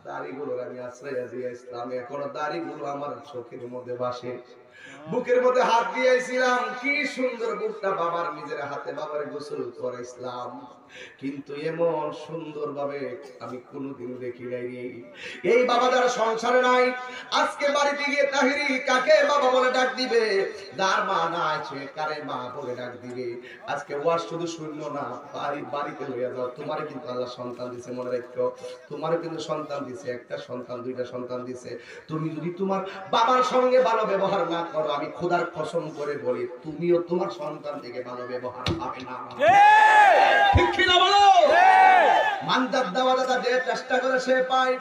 Speaker 1: দাড়িগুলো আমি আশ্রয় দিয়ে ইসলাম, এখনো দাড়িগুলো আমার চোখের মধ্যে ভাসে। বুকের মধ্যে হাত দিয়েছিলাম, কি সুন্দর বুকটা বাবার নিজের হাতে বাবার গোসল করে ইসলাম, কিন্তু এমন সুন্দর ভাবে আমি কোনোদিন দেখি নাই। এই বাবা যারা সংসারে নাই, আজকে বাড়িতে গিয়ে তাহিরি কাকে বাবা বলে ডাক দিবে, যার মা না আছে কারে মা বলে ডাক দিবে। আজকে ওয়াজ শুধু শুনলো না, বাড়িতে লইয়া যাও। তোমার কিন্তু আল্লাহ সন্তান দিছে, মনে রাখো, তোমার কিন্তু সন্তান দিছে, একটা সন্তান দুইটা সন্তান দিছে। তুমি যদি তোমার বাবার সঙ্গে ভালো ব্যবহার না করো, আমি খোদার কসম করে বলি তুমিও তোমার সন্তান থেকে ভালো ব্যবহার পাবে না। ঠিক কি না বলো? মানদার দাওয়া দাদা যে চেষ্টা করে সে পায়।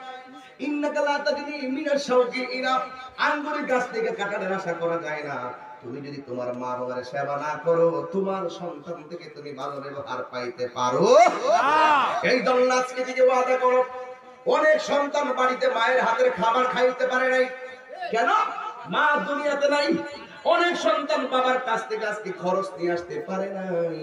Speaker 1: ইন্নাকা লা তাদরি মিনাশ শাওকি ইলা, আঙ্গুরের গাছ থেকে কাঁঠালের আশা করা যায় না। তুমি যদি তোমার মা বাবার সেবা না করো, তোমার সন্তান থেকে তুমি ভালো ব্যবহার পাইতে পারো এই জন্য আজকে থেকে ওয়াদা করো। অনেক সন্তান বাড়িতে মায়ের হাতের খাবার খাইতে পারে নাই, কেন? মা দুনিয়াতে নাই। অনেক সন্তান বাবার কাছ থেকে আজকে খরচ নিয়ে আসতে পারে নাই,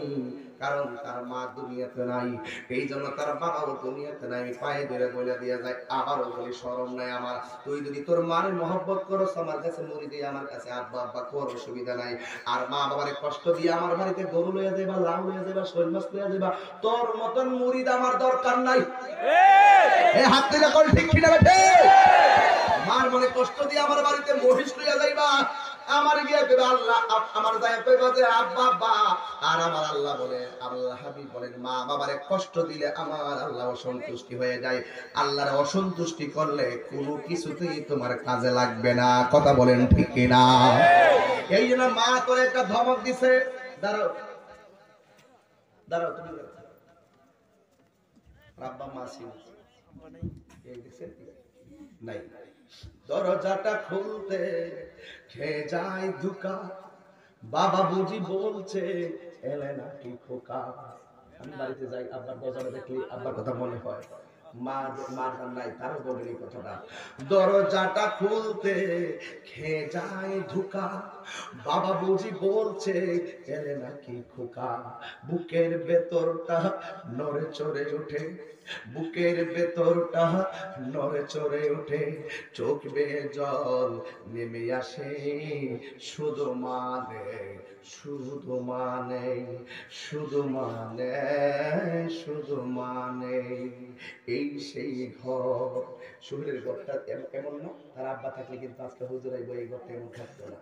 Speaker 1: কারণ তার মা দুনিয়াতে নাই। এই জন্য তার বাবাও দুনিয়াতে নাই। পায়ে ধরে বলে দিয়ে যায়, আবারও বলি শরম নাই আমার, তুই যদি তোর মার মহব্বত করস, আমার কাছে মুড়ি দিয়ে আমার কাছে আব্বা আব্বা কর, অসুবিধা নাই। আর মা বাবারে কষ্ট দিয়ে আমার বাড়িতে গরু লইয়া যাবা, লাউ লইয়া যাবা, শৈল মাছ লইয়া যাবা, তোর মতন মুড়িদ আমার দরকার নাই। এই হাত থেকে কল ঠিক কিনা বেঠে? মার মনে কষ্ট দিয়ে আমার বাড়িতে মহিষ লইয়া যাইবা, আমার গিয়ে কইবা আল্লাহ, আমার যায় কইবা যে আব্বা আব্বা, আর আমার আল্লাহ বলে, আল্লাহ হাবিব বলেন, মা বাবারে কষ্ট দিলে আমার আল্লাহ অসন্তুষ্টি হয়ে যায়। আল্লাহর অসন্তুষ্টি করলে কোনো কিছুতেই তোমার কাজে লাগবে না। কথা বলেন ঠিক কিনা? এই জন্য মা তোর একটা ধমক দিছে, দাঁড়াও দাঁড়াও, তুমি আব্বা মা ছিল এই দিছে নাই, দরজাটা খুলতে খেয়ে যায় ধোকা, বাবা বুঝি বলছে এলে নাকি খোকা। আমি বাড়িতে যাই, আব্বার দরজাটা দেখলি আব্বার কথা মনে হয়, মা নাই তারও বলেন এই কথাটা। দরজাটা খুলতে খেয়ে যায় ধোকা, বাবা বুঝি বলছে এলে নাকি খোকা। বুকের ভেতরটা নড়ে চড়ে ওঠে, বুকের ভেতরটা নড়ে চড়ে ওঠে, চোখ বেয়ে জল নেমে আসে, শুধু মানে শুধু মানে শুধু মানে শুধু মানে এই সেই ঘর। শহরের ঘরটা এমন না, তার আব্বা থাকলে কিন্তু আজকে হুজুর আইবো, এই ঘরটা এমন থাকতো না।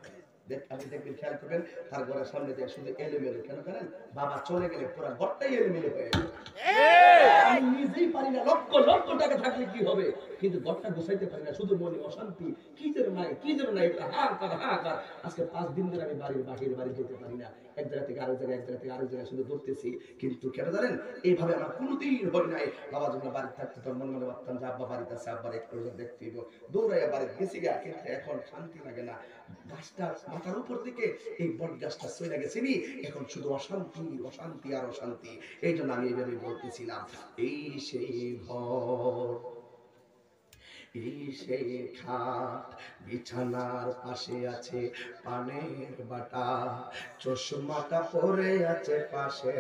Speaker 1: আপনি দেখবেন, খেয়াল করবেন, তার ঘরের সামনে দিয়ে শুধু এলোমেলো, কেন জানেন? বাবা চলে গেলে পুরো ঘরটাই এলোমেলো হয়ে যায়। আমি নিজেই পারি না, লক্ষ লক্ষ টাকা থাকলে কি হবে, কিন্তু ঘরটা গুছাইতে পারি না, শুধু মনে অশান্তি, কি যেন নাই কি যেন নাই, হাহাকার হাহাকার। আজকে 5 দিন ধরে আমি বাড়ির বাহির বাড়ি যেতে পারি না, এক জায়গা থেকে আরেক জায়গায়, এক জায়গা থেকে আরেক জায়গায় শুধু ঘুরতেছি। কিন্তু কেন জানেন? এইভাবে আমার কোনোদিন হয় নাই। বাবা যখন বাড়িতে থাকতো তখন মনে মনে ভাবতাম যে আব্বা বাড়িতে আছে, আব্বার একটু দেখতে দিব, দৌড়াইয়া বাড়িতে গেছি গা, কিন্তু এখন শান্তি লাগে না। গাছটা মাথার উপর থেকে এই বট গাছটা চলে গেছে নি, এখন শুধু অশান্তি অশান্তি আর অশান্তি। এই জন্য আমি এইভাবে বলতেছিলাম, এই সেই ঘর, এই সেই খাট, বিছানার পাশে আছে পানের বাটা, চশমাটা পরে আছে পাশে,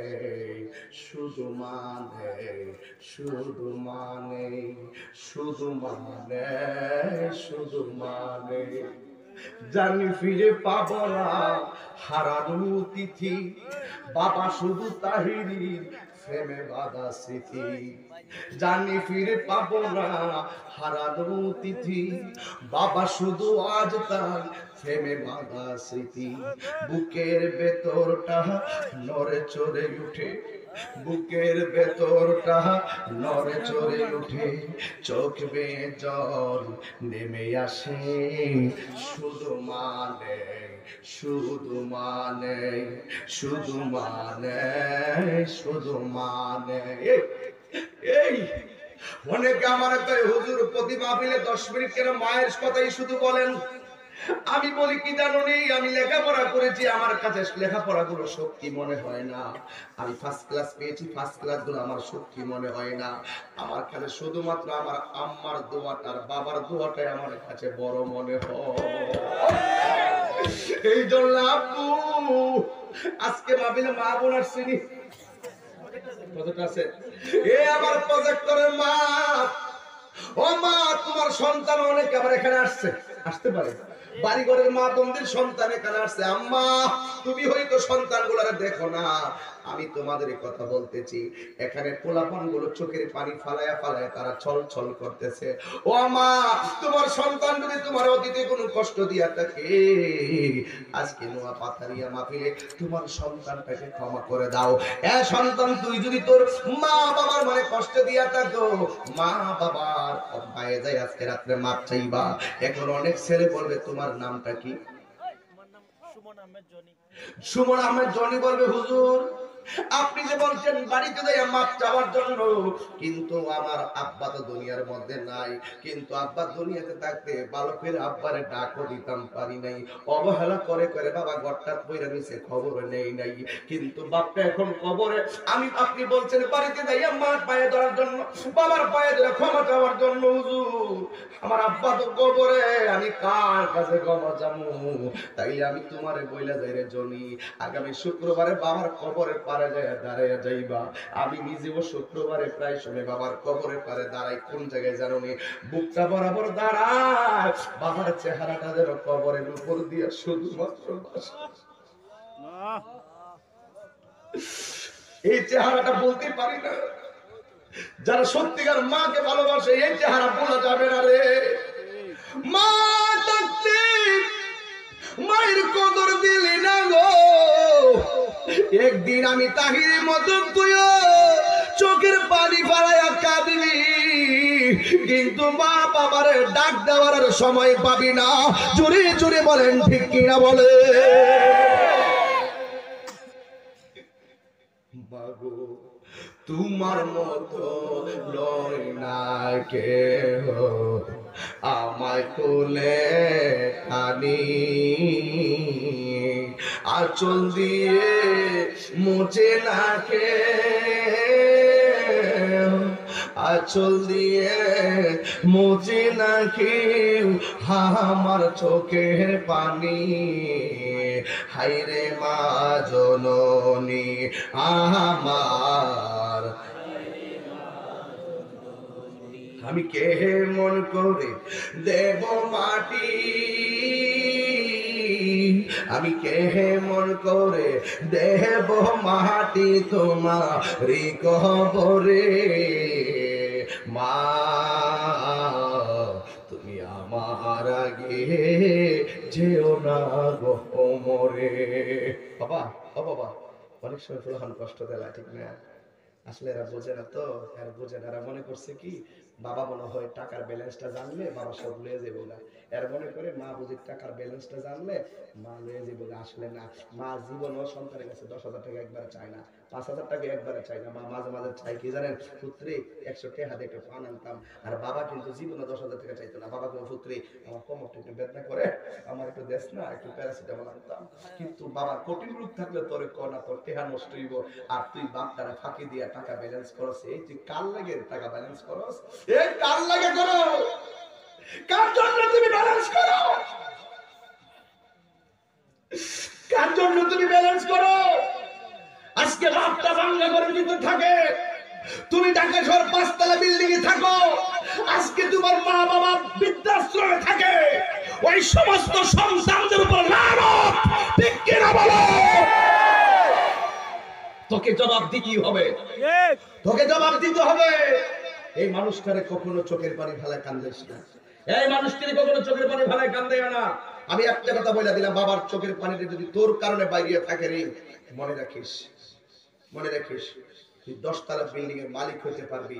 Speaker 1: শুধু মানে শুধু মানে শুধু মানে শুধু মানে জানি ফিরে পাবো না হারানো তিথি, বাবা শুধু তাহিরির প্রেমে বাঁধা স্মৃতি। জানি ফিরে পাবো না হারানো তিথি, বাবা শুধু আজ তার প্রেমে বাঁধা স্মৃতি। বুকের ভেতরটা নড়ে চড়ে উঠে, বুকের ভেতরটা নড়ে চড়ে উঠে, চোখ বেয়ে জল নেমে আসে, শুধু মানে শুধু মানে শুধু মানে শুধু মানে। এই অনেকে আমার হুজুর প্রতি মাহফিলে 10 মিনিট কেন মায়ের কথাই শুধু বলেন, আমি বলি কি জানো নি, আমি লেখাপড়া করেছি, আমার কাছে লেখাপড়া গুলো সত্যি মনে হয় না। আমি ফার্স্ট ক্লাস পেয়েছি, ফার্স্ট ক্লাস গুলো আমার সত্যি মনে হয় না। আমার কাছে শুধুমাত্র আমার আম্মার দোয়াটার বাবার দোয়াটাই আমার কাছে বড় মনে হয়। এই জন্য আব্বু আজকে ভাবিলে মা বোন আসছেনি কতটা আছে, এ আমার প্রজেক্টরের মা, ও মা তোমার সন্তান অনেক আবার এখানে আসতে পারে, বাড়িঘরের মা বোনদের সন্তান এখানে আসছে। আম্মা তুমি হয়তো সন্তানগুলোরে দেখো না, আমি তোমাদের কথা বলতেছি। এখানে পোলাপান গুলো চোখের পানি ফালায়া ফালায়া তারা ছল ছল করতেছে। ও মা তোমার সন্তান যদি তোমার অতীতে কোনো কষ্ট দিয়া থাকে, আজকে নোয়া পাথারিয়া মাহফিলে তোমার সন্তানটাকে ক্ষমা করে দাও। এ সন্তান তুই যদি তোর মা বাবার মানে কষ্ট দিয়া থাকো, মা বাবার পায়ে যাই আজকে রাত্রে মাপ চাইবা। এখন অনেক ছেলে বলবে তোমার নামটা কি? সুমন আহমেদ জনি বলবে হুজুর আপনি যে বলছেন বাড়িতে যাইয়া মাপ চাওয়ার জন্য, কিন্তু আমার আব্বা তো দুনিয়ার মধ্যে নাই, কিন্তু আব্বা দুনিয়াতে থাকতে বালকের আব্বারে ডাকও দিতাম পারি নাই, অবহেলা করে করে বাবা ঘরটা বইরা নিছে খবর নেই নাই, কিন্তু বাপটা এখন কবরে। আমি আপনি বলছেন বাড়িতে যাইয়া মার পায়ে ধরার জন্য, বাবার পায়ে ধরে ক্ষমা চাওয়ার জন্য, হুজুর আমার আব্বা তো কবরে, আমি কার কাছে ক্ষমা চামু? তাইলে আমি তোমারে বইলা যাই রে জনি, আগামী শুক্রবারে বাবার কবরে পারে যায় দাঁড়াইয়া যাইবা। আমি নিজেও শুক্রবারে প্রায় সময় বাবার কবরে পারে দাঁড়াই। কোন জায়গায় জানো নি? বুকটা বরাবর দাঁড়ায়, বাবার চেহারাটা যেন কবরের উপর দিয়ে শুধুমাত্র এই চেহারাটা বলতে পারি না। যারা সত্যিকার মাকে ভালোবাসে এই চেহারা বলা যাবে না রে। মা থাকতে মায়ের কদর দিলি না গো। একদিন আমি তাহিরের মতো তুইও চোখের পানি ফালাইয়া কাঁদিবি, কিন্তু মা বাবারে ডাক দেওয়ার সময় পাবি না। জোরে জোরে বলেন ঠিক কিনা বলে? মাগো তোমার মতো লয় না কেহ, আমায় কোলে টানি, আঁচল দিয়ে মুছে না কে, আঁচল দিয়ে মুছে না কেউ আমার চোখের পানি। হায়রে মা জননী আমার, আমি কেমন করে দেব মাটি, আমি কেমন করে দেব মাটি তোমারি কবরে। মা তুমি আমার আগে যেও না গো মরে। বাবা ও বাবা, অনেক সময় ফুলহান কষ্ট দেয়, ঠিক না? আসলে এরা বোঝে না তো, এরা বোঝে না। এরা মনে করছে কি বাবা মনে হয় টাকার ব্যালেন্সটা জানলে বাবা সব লয়ে যাবো না। এরা মনে করে মা বুঝি টাকার ব্যালেন্সটা জানলে মা লয়ে যাবো না। আসলে না, মা জীবন ও সন্তানের কাছে 10,000 টাকা একবারে চায় না, 5,000 টাকা একবারে চায় না। মা মাঝে মাঝে চাই কি জানেন? পুত্রে 100 টাকা দিয়ে একটা পান আনতাম। আর বাবা কিন্তু জীবনে 10,000 টাকা চাইতো না। বাবা কোনো পুত্রে আমার কোমরটা একটু বেদনা করে, আমার একটু দেশ না, একটু প্যারাসিটামল আনতাম। কিন্তু বাবার কঠিন রূপ থাকলে তোরে কনা তোর টেহা নষ্ট হইব, আর তুই বাপটারে ফাঁকি দিয়া টাকা ব্যালেন্স করস। এই তুই কার লাগে টাকা ব্যালেন্স করস? এই কার লাগে করো? কার জন্য তুমি ব্যালেন্স করো? কার জন্য তুমি ব্যালেন্স করো? আজকে বাপটা বাংলা ঘরের ভিতর থাকে, তুমি ঢাকা শহর 5 তলা বিল্ডিং এ থাকো, আজকে তোমার মা বাবা বৃদ্ধাশ্রমে থাকে, ওই সমস্ত সন্তানদের উপর লানত, ঠিক কিনা বলো? তোকে জবাব দিতে হবে, তোকে জবাব দিতে হবে। এই মানুষটারে কখনো চোখের পানি ফেলায় কান্দিস না, এই মানুষটারে কখনো চোখের পানি ফেলায় কান্দাইও না। আমি একটা কথা বলে দিলাম, বাবার চোখের পানিতে যদি তোর কারণে বাইরে থাকে রে, মনে রাখিস, মনে রাখিস তুই 10 তলা বিল্ডিং এর মালিক হতে পারবি,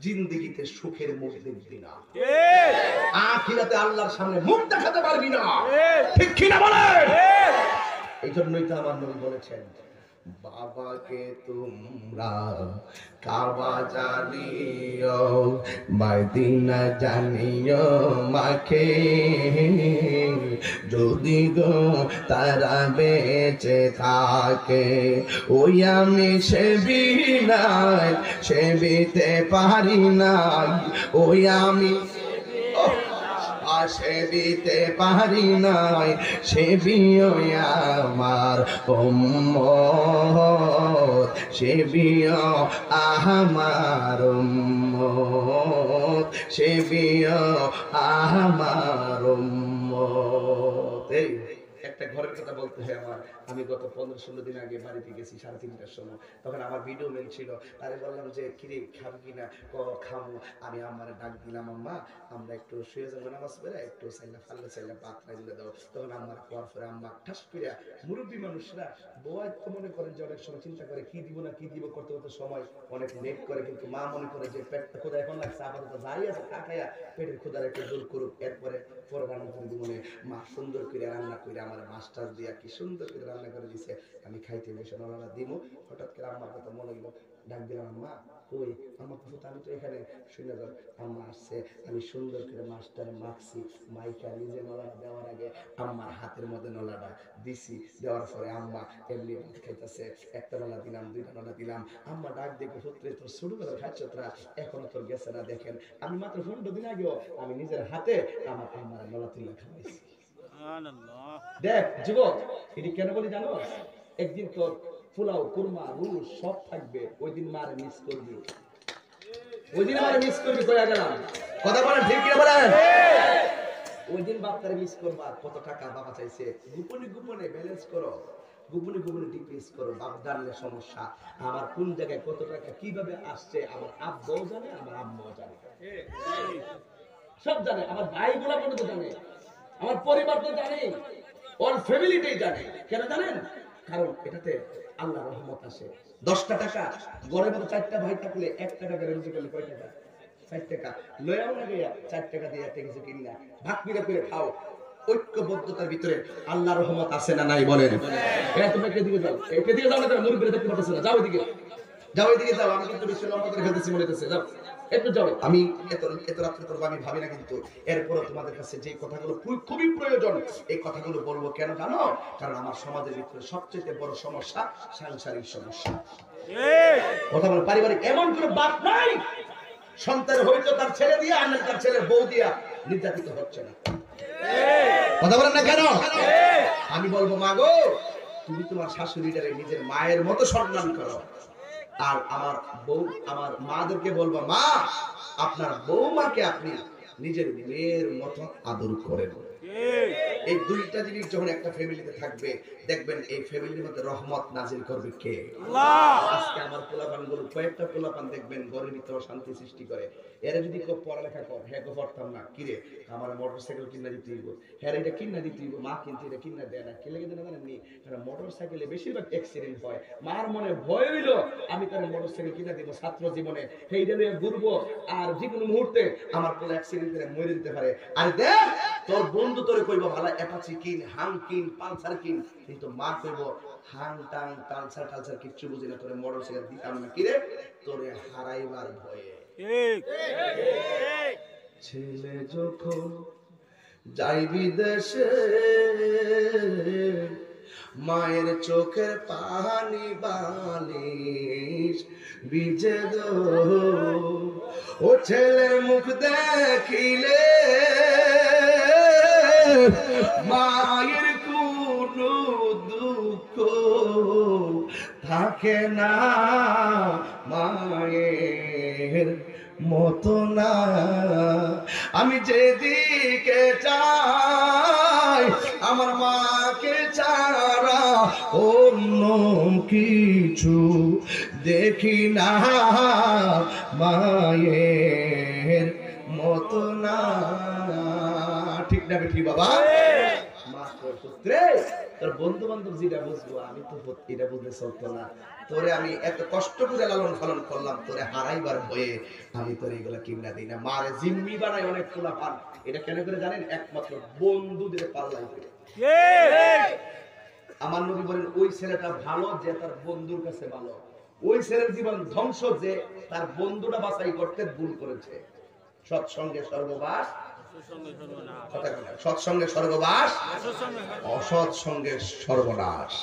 Speaker 1: জিন্দেগিতে সুখের মুখ দেখবি না, আখিরাতে আল্লাহর সামনে মুখ দেখাতে পারবি না, ঠিক কিনা বলেন? এই জন্যই তো আমার নবী বলেছেন, বাবাকে তোমরা কাবা জানিও, মদিনা জানিও মাকে, যদি গো তারা বেঁচে থাকে। ওই আমি সেবি নাই, সেবিতে পারি নাই, ওই আমি সেবিতে পারি নাই, সেবিও আমার উম্মত, সেবিও আমার উম্মত, সেবিও আমার উম্মত। এই একটা ঘরের কথা বলতে হয় আমার। আমি গত 15-16 দিন আগে বাড়িতে গেছি 3:30টার সময়। তখন আমার ভিডিও মেল ছিল, তারে বললাম যে কিরে খাবি কিনা, খামু। আমি আমার ডাক দিলাম, আম্মা আমরা একটু শুয়ে যাবো নামাজ পড়ে, একটু চাইলে ফাল্লে চাইলে ভাত রাইলে দাও। তখন আমার খাওয়ার পরে আম্মা ঠাস করে, মুরব্বী মানুষরা বউয়াই তো মনে করেন যে অনেক সময় চিন্তা করে কি দিব না কি দিব করতে করতে সময় অনেক লেট করে, কিন্তু মা মনে করে যে পেটটা খোদা এখন লাগছে, আপাতত যাই আছে খাখাইয়া পেটের খোদার একটু দূর করুক, এরপরে পরে রান্না করে দিব। মা সুন্দর করে রান্না করে আমার মাছটার দিয়া কি সুন্দর করে রান্না করে দিছে। আমি খাইতে বসে রান্না দিব, হঠাৎ করে আম্মার কথা মনে হইলো, ডাক দিলাম, আম্মা কই? আমার কথা আমি তো এখানে শুনে যাও। আম্মা আসছে, আমি সুন্দর করে মাছটার মাখছি, মাইকা নিজে নলাটা দেওয়ার আগে আম্মার হাতের মধ্যে নলাটা দিছি, দেওয়ার পরে আম্মা এমনি ভাত খাইতেছে, একটা নলা দিলাম, দুইটা নলা দিলাম। আম্মা ডাক দেখে, সত্যি তোর ছোটবেলা খাচ্ছ তোরা, এখনো তোর গেছে না। দেখেন আমি মাত্র 15 দিন আগেও আমি নিজের হাতে আমার আম্মার নলা তুলে খাওয়াইছি। দেখ যুবক, এটি কেন বলি জানো? একদিন তোর পোলাও কুরমা রুস সব থাকবে, ওই দিন মারে মিস করবি, ওই দিন মারে মিস করবি। কইয়া গেলাম কথা বলেন, ঠিক কিনা বলেন? ওই দিন বাপটারে মিস করবা। কত টাকা বাবা চাইছে, গোপনে গোপনে ব্যালেন্স করো, গোপনে গোপনে ডিপিএস করো। বাপ জানলে সমস্যা। আমার কোন জায়গায় কত টাকা কিভাবে আসছে আমার আব্বাও জানে, আমার আম্মাও জানে, সব জানে। আমার ভাইগুলা পর্যন্ত জানে, আমার পরিবার তো জানে, ওর ফ্যামিলিটাই জানে। কেন জানেন? কারণ এটাতে আল্লাহর রহমত আসে। 10টা টাকা ঘরের মধ্যে 4টা ভাই থাকলে 1 টাকা করে রুজি করলে কয় টাকা? 4 টাকা লয়াও না গিয়া 4 টাকা দিয়ে একটা কিছু কিনা ভাগ করে খাও। ঐক্যবদ্ধতার ভিতরে আল্লাহর রহমত আছে না নাই বলেন? এরা তুমি এদিকে যাও, এদিকে যাও না, মুরব্বি দেখতে পাচ্ছ না, যাও এদিকে, যাও এদিকে যাও। আমি কিন্তু বেশি লম্বা করে ফেলতেছি মনে হচ্ছে, যাও একটু যাও। আমি এত রাত্রে করবো আমি ভাবি না, কিন্তু এরপরও তোমাদের কাছে যে কথাগুলো খুবই প্রয়োজন, এই কথাগুলো বলবো। কেন জানো? কারণ আমার সমাজের ভিতরে সবচেয়ে বড় সমস্যা সাংসারিক সমস্যা। কথা বলো, পারিবারিক এমন কোনো বাপ নাই সন্তান হয়তো তার ছেলে দিয়ে আর তার ছেলের বউ দিয়া নির্যাতিত হচ্ছে না। কথা বলেন না কেন? আমি বলবো, মা গো, তুমি তোমার শাশুড়িটারে নিজের মায়ের মতো সম্মান করো। আর আমার বউ, আমার মাদেরকে বলবো, মা আপনার বৌমাকে আপনি নিজের মেয়ের মতো আদর করেন। এই দুইটা জিনিস যখন একটা ফ্যামিলিতে থাকবে, দেখবেন এই ফ্যামিলির মধ্যে রহমত নাজিল করবে কে? আল্লাহ। আজকে আমার পোলাপানগুলো, কয়েকটা পোলাপান দেখবেন ঘরের ভিতরে শান্তি সৃষ্টি করে। এরা যদি কেউ পড়ালেখা কর, হ্যাঁ গো পড়তাম না, কিরে আমার মোটরসাইকেল কিনা দিতে হইব, হ্যাঁ এটা কিনা দিতে হইব, মা কিন্তু এটা কিনা দেয় না। কে লেগে দেয় না জানেননি? কারণ মোটরসাইকেলে বেশিরভাগ অ্যাক্সিডেন্ট হয়। মার মনে ভয় হইল আমি তার মোটরসাইকেল কিনা দিব ছাত্র জীবনে, সেইটা নিয়ে ঘুরবো, আর যে কোনো মুহূর্তে আমার পোলা অ্যাক্সিডেন্ট করে মরে দিতে পারে। আর দেখ তোর বন্ধু তোরে কইব ভালো অ্যাপাচি কিন, হাং কিন, পালসার কিন, কিন্তু মা কইব হাং টাং পালসার টালসার কিচ্ছু বুঝি না, তোরে মোটরসাইকেল দিতাম না, কিরে তোরে হারাইবার ভয়ে। ছেলে যখন যাই বিদেশে, মায়ের চোখের পানি বালিশ ভিজে দো, ও ছেলের মুখ দেখিলে মায়ের কোনো দুঃখ থাকে না, মায়ের মতো না। আমি যেদিকে যাই আমার মাকে ছাড়া অন্য কিছু দেখি না, মায়ের মতো না। ঠিক না বেঠি বাবা? তোর বন্ধু বান্ধব যেটা বুঝবো, আমি তো এটা বুঝলে চলতো না। তোরে আমি এত কষ্ট করে লালন পালন করলাম, তোরে হারাইবার ভয়ে আমি তোর এগুলা কিনা দিই না। মারে জিম্মি বানাই অনেক খোলা পান। এটা কেন করে জানেন? একমাত্র বন্ধুদের পাল্লাই করে। আমার নবী বলেন ওই ছেলেটা ভালো যে তার বন্ধুর কাছে ভালো, ওই ছেলের জীবন ধ্বংস যে তার বন্ধুটা বাছাই করতে ভুল করেছে। সৎসঙ্গে স্বর্গবাস, সৎসঙ্গে স্বর্গবাস, অসৎ সঙ্গে সর্বনাশ।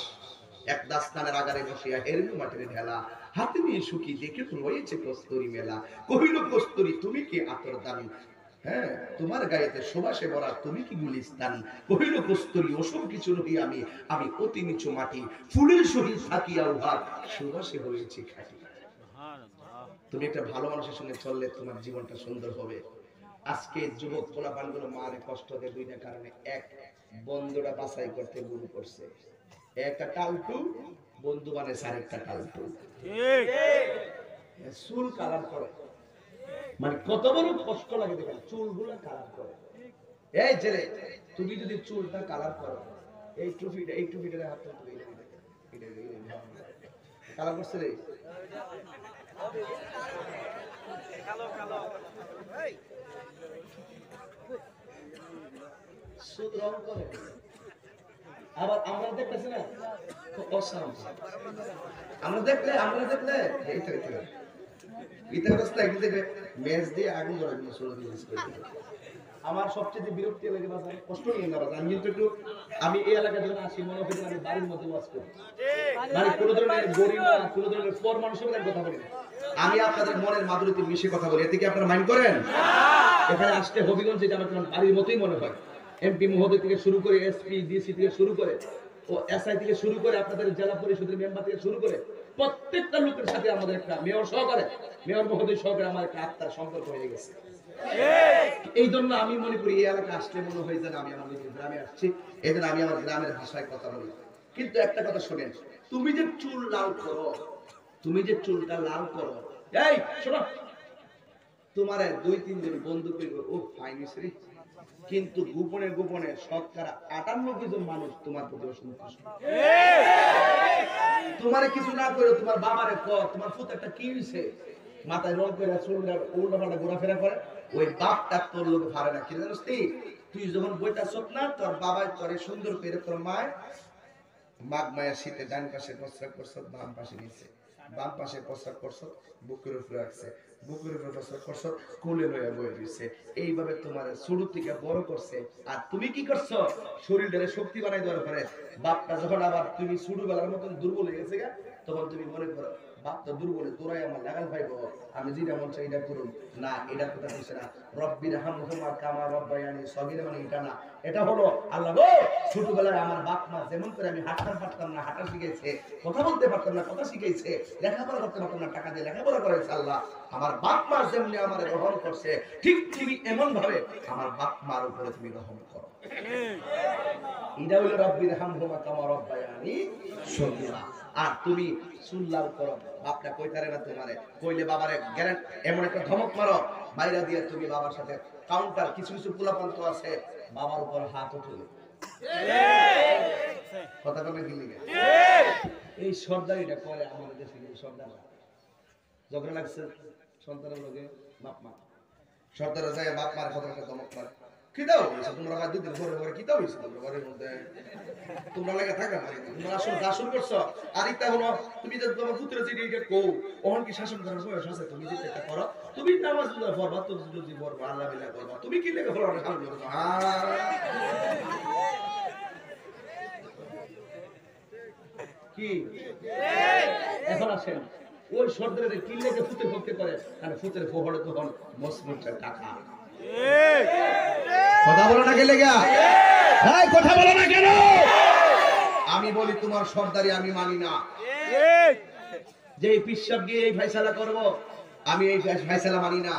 Speaker 1: এক দাস্তানের আগারে বসিয়া হেরমি মাটির ঢেলা, হাতে নিয়ে সুখী দেখে তো রয়েছে কস্তুরী মেলা। কহিল কস্তুরী তুমি কি আতর দান, হ্যাঁ তোমার গায়েতে সুবাসে ভরা তুমি কি গুলিস্তান। কহিল কস্তুরী ওসব কিছু নহি আমি, আমি অতি নিচু মাটি, ফুলের সহিত থাকিয়া উহার সুবাসে হয়েছে খাঁটি। তুমি একটা ভালো মানুষের সঙ্গে চললে তোমার জীবনটা সুন্দর হবে। আজকে যুবক পোলাপানগুলো মারে কষ্ট দেয় দুইটা কারণে। এক, বন্ধুরা বাছাই করতে ভুল করছে, একটা টালটু বন্ধু মানে আরেকটা টালটু। চুল কালার করে, মানে কত বড় কষ্ট লাগে দেখেন, চুলগুলো কালার করে। এই ছেলে তুমি যদি চুলটা কালার করো, এই টুপিটা হাত কালার করছে রে, রং করে। আবার আমরা দেখতেছি না আমরা দেখলে আমার সবচেয়ে বিরক্তি লাগে বাজার, কষ্ট নিয়ে না বাজার। আমি কিন্তু একটু, আমি এই এলাকায় যখন আসি মনে হয় আমি বাড়ির মধ্যে ওয়াজ করি, মানে কোনো ধরনের গরিব না, কোনো ধরনের পর মানুষের কথা বলি না, আমি আপনাদের মনের মাধুরীতে মিশে কথা বলি। এতে কি আপনারা মাইন্ড করেন? এখানে আসতে হবিগঞ্জ যেটা আমার বাড়ির মতোই মনে হয়। এমপি মহোদয় থেকে শুরু করে এসপি ডিসি থেকে শুরু করে ও এসআই থেকে শুরু করে আপনাদের জেলা পরিষদের মেম্বার থেকে শুরু করে প্রত্যেকটা লোকের সাথে আমাদের একটা মেয়র সহকারে, মেয়র মহোদয় সহকারে আমার একটা আত্মার সম্পর্ক হয়ে গেছে। এই জন্য আমি মনে করি এই এলাকা আসলে মনে হয় যেন আমি আমার নিজের গ্রামে আসছি, এই জন্য আমি আমার গ্রামের ভাষায় কথা বলি। কিন্তু একটা কথা শোনেন, তুমি যে চুল লাল করো, তুমি যে চুলটা লাল করো, এই শোনো, তোমার 2-3 জন বন্ধু কইব ও ফাইনিস রে, কিন্তু গোপনে গোপনে শতকরা 98 জন মানুষ তোমার প্রতি অসন্তুষ্ট। তোমারে কিছু না করে তোমার বাবারে কর, তোমার পুত্রটা কি হইছে, মাথায় রং করে চুলটা উল্টাপাল্টা ঘোরাফেরা করে, ওই বাপটা তোর লোকে পারে না। কি জানিস তুই যখন বইটা চোখ না, তোর বাবা তোরে সুন্দর করে, তোর মায় মাঘ মায়ের শীতে ডান পাশে প্রস্রাব করছ, বাম পাশে নিচে, বাম পাশে প্রস্রাব করছ, বুকের উপরে রাখছে, বুকের উপরে প্রস্রাব করছ, কোলে লইয়া বয়ে দিচ্ছে। এইভাবে তোমার শুরু থেকে বড় করছে। আর তুমি কি করছো? শরীরের শক্তি বানাই দেওয়ার পরে বাপটা যখন আবার তুমি ছোটবেলার মতন দুর্বল হয়ে গেছে, তখন তুমি মনে করো বাপটা দুর্বল, তোরাই আমার লাগাল পাইব, আমি যেটা মন চাই এটা করুন না। এটা কথা বলছে না, রব্বির হামহুমা কামা রব্বায়ানি সগীরা, মানে এটা না, এটা হলো আল্লাহ গো ছোটবেলায় আমার বাপ মা যেমন করে আমি হাঁটতে পারতাম না হাঁটা শিখেছে, কথা বলতে পারতাম না কথা শিখেছে, লেখাপড়া করতে পারতাম না টাকা দিয়ে লেখাপড়া করেছে, আল্লাহ আমার বাপ মা যেমনি আমার রহম করছে, ঠিক তুমি এমন ভাবে আমার বাপ মার উপরে তুমি রহম করো। এটা হলো রব্বির হামহুমা কামা রব্বায়ানি সগীরা। আর তুমি চুল লাল করো, বাপটা কইতারে না তোমারে, কইলে বাবারে গ্যারেন্ট এমন একটা ধমক মারো বাইরা দিয়ে তুমি বাবার সাথে কাউন্টার। কিছু কিছু পোলাপান্ত আছে বাবার উপর হাত উঠে, কথা বলে কি লিগে এই সর্দারিটা করে আমাদের দেশে। সর্দাররা ঝগড়া লাগছে সন্তানের লগে, বাপ মা সর্দাররা যায় বাপ মার কথা একটা ধমক মারে, কি দাও হয়েছে তোমরা বাদ দিন ঘরে ঘরে, কি দাও হয়েছে তোমরা ঘরের মধ্যে, তোমরা লেগে থাকা তোমরা আসলে শাসন করছো। আর ইটা হলো তুমি যে তোমার পুত্রের যে এটা কও, ওহন কি শাসন করার বয়স আছে? তুমি যে এটা করো, তুমি নামাজ পড়বা, তুমি যদি পড়বা আল্লাহ বিল্লাহ করবা, তুমি কি লেগে ফলো না সামনে করছো? কি এখন আসেন ওই সর্দারের কি লেগে ফুটে ভক্তি করে, আর ফুটের ফোহরে তখন মসজিদের টাকা। কথা বলো না, কে লেগা? হ্যাঁ কথা বলো না কেন? আমি বলি তোমার সর্দারি আমি মানি না। যে পিসাব গিয়ে এই ফয়সালা করব, আমি এই ফয়সালা মানি না।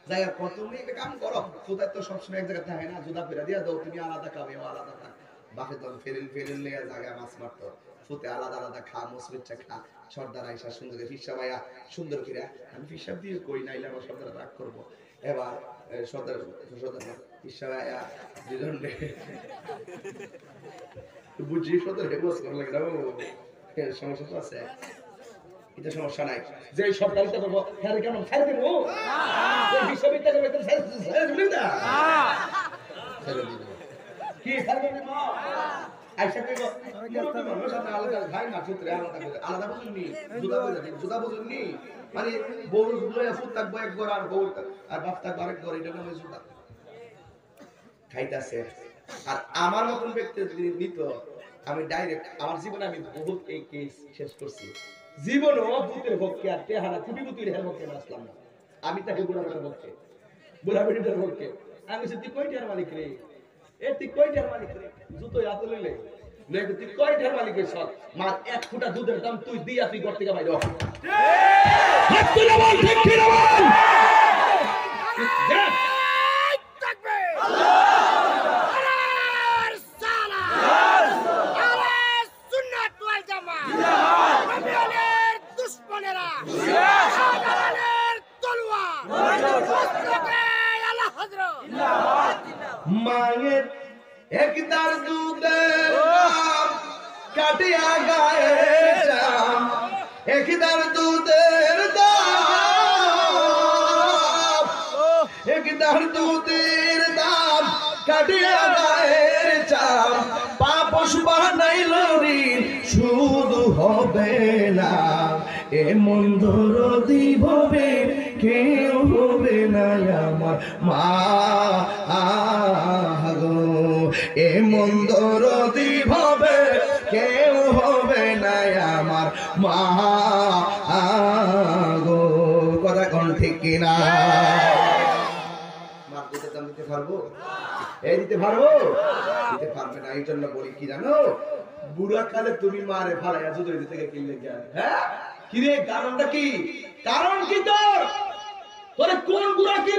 Speaker 1: যাই হোক তুমি একটা কাম করো, খোদার তো সবসময় এক জায়গায় থাকে না, জুদা ফেরা দিয়া দাও, তুমি আলাদা খাবে, আলাদা থাক। বাপে তখন ফেরেন লেগে জায়গা মাছ মারতো, ফুতে আলাদা আলাদা খা, মসজিদটা খা। সর্দার আইসা সুন্দর পিসাব আয়া সুন্দর করে, আমি পিসাব দিয়ে কই নাইলে আমার সর্দার রাগ করবো। এবার সর্দার পিসাব আয়া দুজন বুঝি সর্দার হেবস করা লাগে না, সমস্যা তো আছে, এটা সমস্যা নাই। যে সরকারিতা করবো হ্যাঁ কেমন ছাড় দেবো, বিশ্ববিদ্যালয় কি ছাড় দেবো? আইসা কইব মুরব্বী মানুষ আপনি আলাদা খাই না সূত্রে আলাদা করে আলাদা বুঝুননি জুদা বুঝুননি মানে বড় লয়া ফুট থাকবো এক ঘর আর বউ আর বাপ থাকবো আরেক ঘর এটা নামে জুদা খাইতাছে। আর আমার মতন ব্যক্তি যদি নিত আমি ডাইরেক্ট আমার জীবনে আমি বহুত এই কেস শেষ করছি জীবনে ভূতের পক্ষে আর টেহারা কুটি কুটির পক্ষে আসলাম না আমি তাকে বুড়া বেটার পক্ষে আমি সে তুই কয়টার মালিক রে তুই কয়টার মালিক রে জুতো হাতে লইলে তুই কয়টার মালিক রে সব মার 1 ফুটা দুধের দাম তুই দিয়া তুই ঘর থেকে বাইরে হাত তুলে বল ঠিক কি না বল
Speaker 3: থাকবে আরে সালা আরে সুন্নাত ওয়াল জামাত নবীর দুশমনেরা শাহজালালের তলোয়ার হযরতে আলা হযরত
Speaker 1: মায়ের একদার দুধের দাম কাটিয়া গায়ে যাম একদার দুধের দাম একদার দুধের দাম কাটিয়া গায়ে যাম পাপস বানাইল ঋণ শুধু হবে না এমন দরদি হবে কেউ হবে না আমার মা গো এমন দরদি হবে কেউ হবে না আমার মা গো কথা কোন ঠিক কিনা মার দিতে দাম দিতে পারবো দিতে পারবো দিতে পারবে না এই জন্য বলি কি জানো বুড়া কালে তুমি মারে ফালাইয়া জুতো থেকে কিনলে জ্ঞান হ্যাঁ কি রে কারণটা কি কারণ কি তোর তোরে কোন বুড়া কি